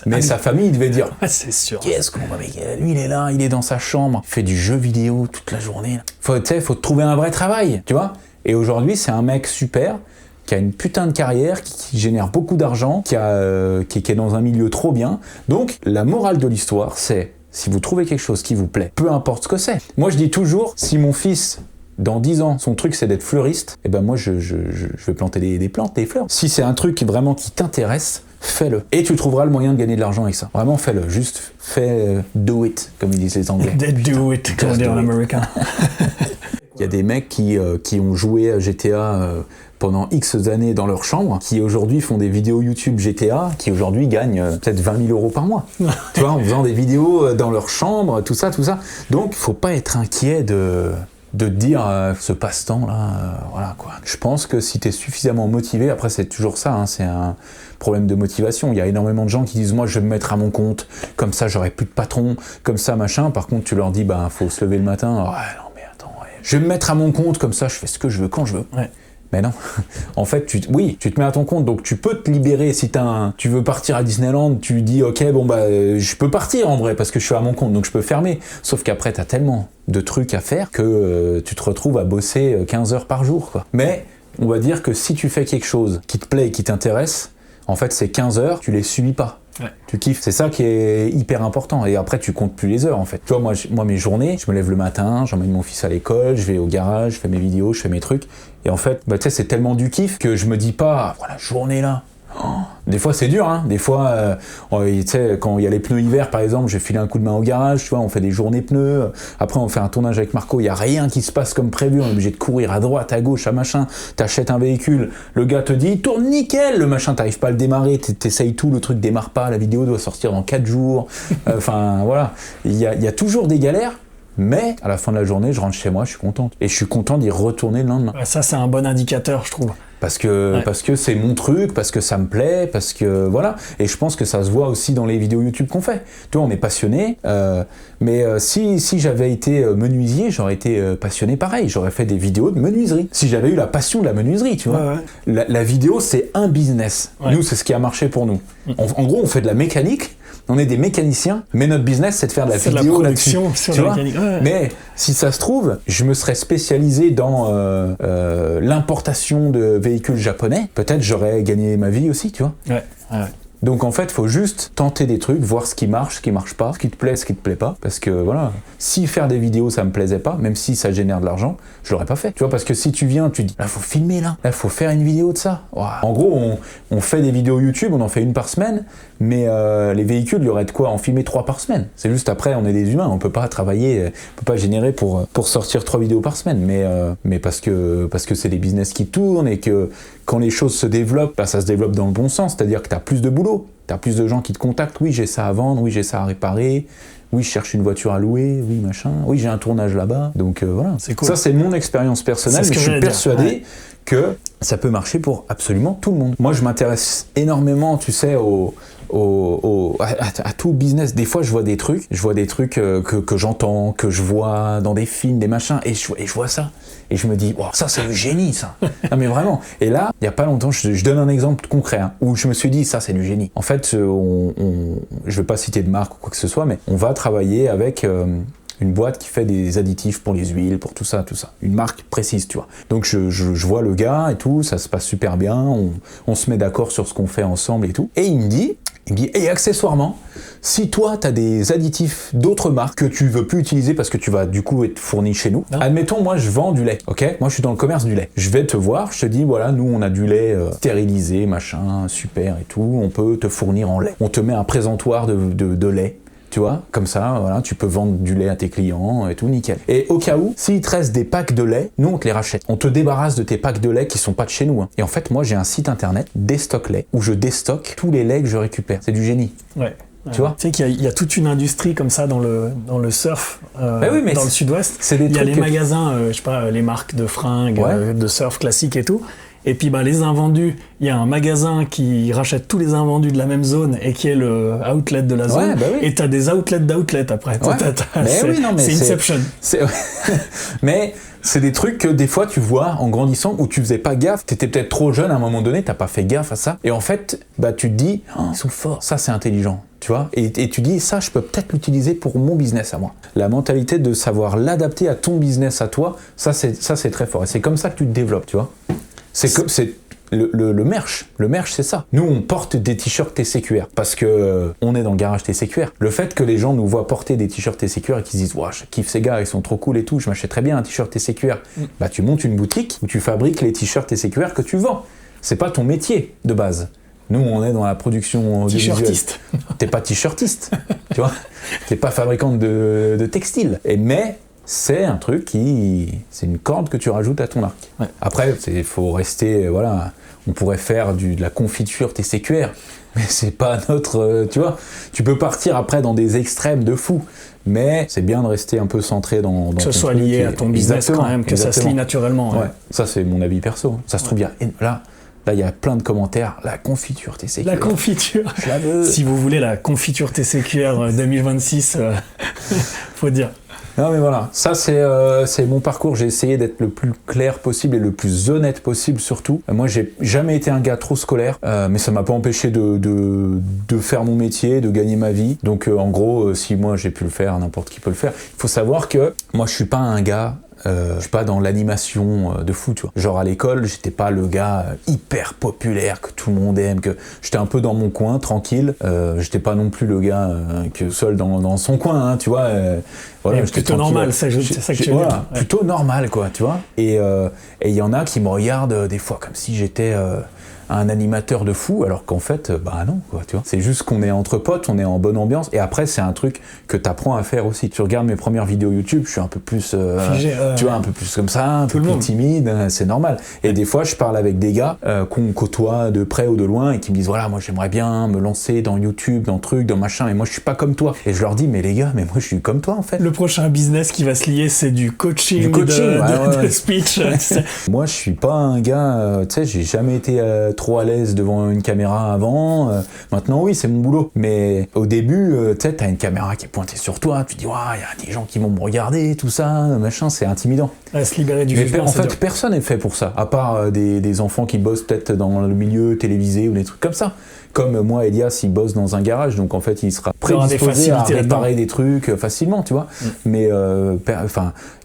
mais sa famille, il devait dire, c'est sûr. Qu'est-ce qu'on va avec lui, il est là, il est dans sa chambre, il fait du jeu vidéo toute la journée. Faut te trouver un vrai travail, tu vois. Et aujourd'hui, c'est un mec super, qui a une putain de carrière, qui génère beaucoup d'argent, qui est dans un milieu trop bien. Donc, la morale de l'histoire, c'est, si vous trouvez quelque chose qui vous plaît, peu importe ce que c'est. Moi, je dis toujours, si mon fils, dans 10 ans, son truc c'est d'être fleuriste, et ben moi, je vais planter des plantes, des fleurs. Si c'est un truc vraiment qui t'intéresse, fais-le. Et tu trouveras le moyen de gagner de l'argent avec ça. Vraiment, fais-le. Juste do it, comme ils disent les Anglais. Do it, comme on dit en américain. Il y a des mecs qui ont joué à GTA pendant X années dans leur chambre, qui aujourd'hui font des vidéos YouTube GTA, qui aujourd'hui gagnent peut-être 20 000 € par mois. Tu vois, en faisant des vidéos dans leur chambre, tout ça. Donc, faut pas être inquiet de te dire ce passe-temps là, voilà quoi. Je pense que si t'es suffisamment motivé, après c'est toujours ça, c'est un problème de motivation. Il y a énormément de gens qui disent moi je vais me mettre à mon compte, comme ça j'aurai plus de patron, comme ça machin. Par contre tu leur dis faut se lever le matin, ouais non mais attends, je vais me mettre à mon compte, comme ça je fais ce que je veux quand je veux. Ouais. Mais non, en fait, tu te mets à ton compte, donc tu peux te libérer. Si tu veux partir à Disneyland, tu dis ok, je peux partir en vrai parce que je suis à mon compte, donc je peux fermer. Sauf qu'après, t'as tellement de trucs à faire que tu te retrouves à bosser 15 heures par jour, quoi. Mais on va dire que si tu fais quelque chose qui te plaît et qui t'intéresse, en fait, ces 15 heures, tu les subis pas. Ouais. Tu kiffes, c'est ça qui est hyper important. Et après, tu comptes plus les heures en fait. Tu vois, moi mes journées, je me lève le matin, j'emmène mon fils à l'école, je vais au garage, je fais mes vidéos, je fais mes trucs. Et en fait, tu sais, c'est tellement du kiff que je me dis pas, voilà, journée là. Des fois c'est dur, Des fois, tu sais, quand il y a les pneus hiver par exemple, j'ai filé un coup de main au garage, tu vois, on fait des journées pneus. Après, on fait un tournage avec Marco, il y a rien qui se passe comme prévu, on est obligé de courir à droite, à gauche, à machin. T'achètes un véhicule, le gars te dit, il tourne nickel, le machin, t'arrives pas à le démarrer, t'essayes tout, le truc démarre pas, la vidéo doit sortir dans 4 jours. Enfin, voilà, il y a toujours des galères. Mais à la fin de la journée, je rentre chez moi, je suis contente. Et je suis content d'y retourner le lendemain. Ça, c'est un bon indicateur, je trouve. Parce que c'est mon truc, parce que ça me plaît, parce que voilà. Et je pense que ça se voit aussi dans les vidéos YouTube qu'on fait. Tu vois, on est passionné. Mais si j'avais été menuisier, j'aurais été passionné pareil. J'aurais fait des vidéos de menuiserie. Si j'avais eu la passion de la menuiserie, tu vois. Ouais. La vidéo, c'est un business. Ouais. Nous, c'est ce qui a marché pour nous. En gros, on fait de la mécanique. On est des mécaniciens, mais notre business, c'est de faire de la vidéo là-dessus. Tu vois. Ouais. Mais si ça se trouve, je me serais spécialisé dans l'importation de véhicules japonais. Peut-être j'aurais gagné ma vie aussi, tu vois. Ouais. Donc en fait, il faut juste tenter des trucs, voir ce qui marche pas, ce qui te plaît, ce qui te plaît pas. Parce que voilà, si faire des vidéos ça me plaisait pas, même si ça génère de l'argent, je l'aurais pas fait. Tu vois, parce que si tu viens, tu dis, là faut filmer là faut faire une vidéo de ça. Wow. En gros, on fait des vidéos YouTube, on en fait une par semaine, mais les véhicules, il y aurait de quoi en filmer 3 par semaine. C'est juste après, on est des humains, on peut pas travailler, on peut pas générer pour sortir 3 vidéos par semaine. Mais parce que c'est des business qui tournent et que quand les choses se développent, ça se développe dans le bon sens, c'est-à-dire que tu as plus de boulot, tu as plus de gens qui te contactent, oui j'ai ça à vendre, oui j'ai ça à réparer, oui je cherche une voiture à louer, oui machin, oui j'ai un tournage là-bas, donc voilà. C'est cool. Ça c'est mon expérience personnelle, mais je suis persuadé que ça peut marcher pour absolument tout le monde. Moi je m'intéresse énormément, tu sais, aux à tout business. Des fois, je vois des trucs que j'entends, que je vois dans des films, des machins, et je vois ça. Et je me dis, wow, ça c'est le génie, ça. Non mais vraiment. Et là, il y a pas longtemps, je donne un exemple concret, hein, où je me suis dit, ça c'est du génie. En fait, je vais pas citer de marque ou quoi que ce soit, mais on va travailler avec une boîte qui fait des additifs pour les huiles, pour tout ça. Une marque précise, tu vois. Donc je vois le gars et tout, ça se passe super bien, on se met d'accord sur ce qu'on fait ensemble et tout. Et il me dit, et accessoirement, si toi tu as des additifs d'autres marques que tu veux plus utiliser parce que tu vas du coup être fourni chez nous, admettons moi je vends du lait, ok? Moi je suis dans le commerce du lait. Je vais te voir, je te dis voilà, nous on a du lait stérilisé, machin, super et tout, on peut te fournir en lait. On te met un présentoir de lait. Tu vois, comme ça, voilà, tu peux vendre du lait à tes clients et tout, nickel. Et au cas où, s'il te reste des packs de lait, nous on te les rachète. On te débarrasse de tes packs de lait qui sont pas de chez nous. Hein. Et en fait, moi j'ai un site internet, Destock Lait, où je déstocke tous les laits que je récupère. C'est du génie. Ouais. Tu vois, tu sais qu'il y a toute une industrie comme ça dans le surf, mais dans le sud-ouest. Il y a les magasins, je sais pas, les marques de fringues, de surf classique et tout. Et puis les invendus, il y a un magasin qui rachète tous les invendus de la même zone et qui est le outlet de la zone. Et t'as des outlets d'outlets après. C'est Inception. Mais c'est des trucs que des fois tu vois en grandissant où tu faisais pas gaffe. T'étais peut-être trop jeune à un moment donné, t'as pas fait gaffe à ça. Et en fait, tu te dis, ils sont forts, ça c'est intelligent. Tu vois, et tu dis, ça, je peux peut-être l'utiliser pour mon business à moi. La mentalité de savoir l'adapter à ton business à toi, ça c'est très fort. Et c'est comme ça que tu te développes, tu vois. C'est le merch. Le merch, c'est ça. Nous, on porte des t-shirts TCQR parce que on est dans le garage TCQR. Le fait que les gens nous voient porter des t-shirts TCQR et qu'ils se disent, je kiffe ces gars, ils sont trop cool et tout, je m'achèterais bien un t-shirt TCQR. Tu montes une boutique où tu fabriques les t-shirts TCQR que tu vends. C'est pas ton métier de base. Nous, on est dans la production audiovisuelle. T-shirtiste. T'es pas t-shirtiste, tu vois. T'es pas fabricante de textile. Mais c'est un truc c'est une corde que tu rajoutes à ton arc. Ouais. Après, il faut rester, voilà, on pourrait faire de la confiture TCQR, mais c'est pas notre, tu vois, tu peux partir après dans des extrêmes de fou, mais c'est bien de rester un peu centré dans que ce soit lié à ton business quand même, que ça se lie naturellement. Ouais. Ça, c'est mon avis perso. Hein. Ça se trouve bien. Là, il y a plein de commentaires. La confiture TCQR. La confiture. Je la veux. Si vous voulez la confiture TCQR 2026, faut dire. Non mais voilà, ça c'est mon parcours, j'ai essayé d'être le plus clair possible et le plus honnête possible surtout. Moi j'ai jamais été un gars trop scolaire, mais ça m'a pas empêché de faire mon métier, de gagner ma vie. Donc en gros, si moi j'ai pu le faire, n'importe qui peut le faire. Il faut savoir que moi je suis pas un gars... je suis pas dans l'animation de fou, tu vois. Genre à l'école, j'étais pas le gars hyper populaire que tout le monde aime, que j'étais un peu dans mon coin, tranquille. J'étais pas non plus le gars que seul dans son coin, hein, tu vois. Voilà, plutôt normal, c'est ça que tu veux dire. Voilà, plutôt normal, quoi, tu vois. Et il y en a qui me regardent des fois comme si j'étais un animateur de fou, alors qu'en fait, non, quoi, tu vois. C'est juste qu'on est entre potes, on est en bonne ambiance, et après, c'est un truc que t'apprends à faire aussi. Tu regardes mes premières vidéos YouTube, je suis un peu plus, tu vois, un peu plus comme ça, un peu plus timide, c'est normal. Et des fois, je parle avec des gars qu'on côtoie de près ou de loin, et qui me disent, voilà, moi, j'aimerais bien me lancer dans YouTube, dans truc, dans machin, mais moi, je suis pas comme toi. Et je leur dis, mais les gars, mais moi, je suis comme toi, en fait. Le prochain business qui va se lier, c'est du coaching, de speech. Moi, je suis pas un gars, tu sais, j'ai jamais été trop à l'aise devant une caméra avant. Maintenant, oui, c'est mon boulot. Mais au début, tu sais, t'as une caméra qui est pointée sur toi, tu te dis, il y a des gens qui vont me regarder, tout ça, machin, c'est intimidant. À se libérer du jugement. Mais en fait, personne n'est fait pour ça, à part des enfants qui bossent peut-être dans le milieu télévisé ou des trucs comme ça. Comme moi, Elias, il bosse dans un garage, donc en fait, il sera prédisposé à réparer des trucs facilement, tu vois. Mais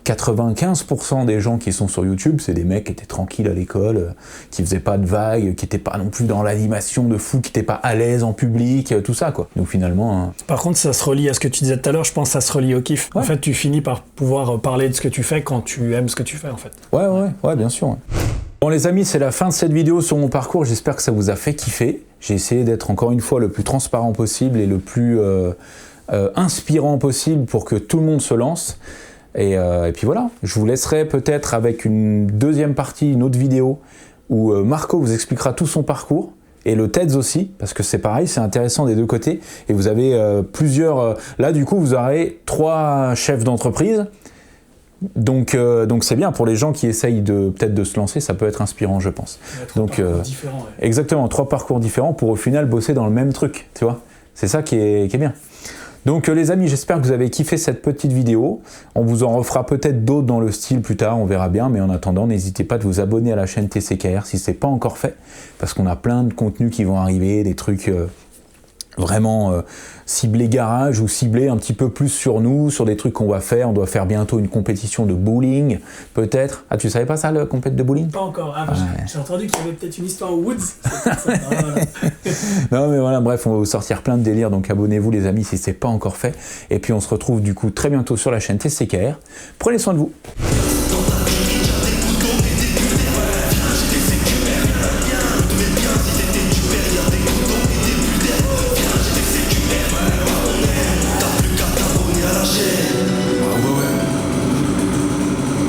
95% des gens qui sont sur YouTube, c'est des mecs qui étaient tranquilles à l'école, qui faisaient pas de vagues, qui étaient pas non plus dans l'animation de fou, qui étaient pas à l'aise en public, tout ça, quoi. Donc finalement... Par contre, ça se relie à ce que tu disais tout à l'heure, je pense que ça se relie au kiff. Ouais. En fait, tu finis par pouvoir parler de ce que tu fais quand tu aimes ce que tu fais, en fait. Ouais, bien sûr. Ouais. Bon les amis, c'est la fin de cette vidéo sur mon parcours, j'espère que ça vous a fait kiffer. J'ai essayé d'être encore une fois le plus transparent possible et le plus inspirant possible pour que tout le monde se lance. Et puis voilà, je vous laisserai peut-être avec une deuxième partie, une autre vidéo, où Marco vous expliquera tout son parcours, et le TEDS aussi, parce que c'est pareil, c'est intéressant des deux côtés. Et vous avez plusieurs... là du coup, vous aurez 3 chefs d'entreprise, Donc c'est bien pour les gens qui essayent peut-être de se lancer, ça peut être inspirant, je pense. Donc exactement, 3 parcours différents pour au final bosser dans le même truc, tu vois. C'est ça qui est bien. Donc les amis, j'espère que vous avez kiffé cette petite vidéo. On vous en refera peut-être d'autres dans le style plus tard, on verra bien. Mais en attendant, n'hésitez pas de vous abonner à la chaîne TCKR si ce n'est pas encore fait. Parce qu'on a plein de contenus qui vont arriver, des trucs vraiment ciblés garage ou ciblés un petit peu plus sur nous, sur des trucs qu'on va faire. On doit faire bientôt une compétition de bowling, peut-être. Ah, tu savais pas ça, le compète de bowling? Pas encore. Ah, j'ai entendu qu'il y avait peut-être une histoire au Woods. Non mais voilà, bref, on va vous sortir plein de délires, donc abonnez-vous les amis si c'est pas encore fait. Et puis on se retrouve du coup très bientôt sur la chaîne TCKR. Prenez soin de vous. Shit.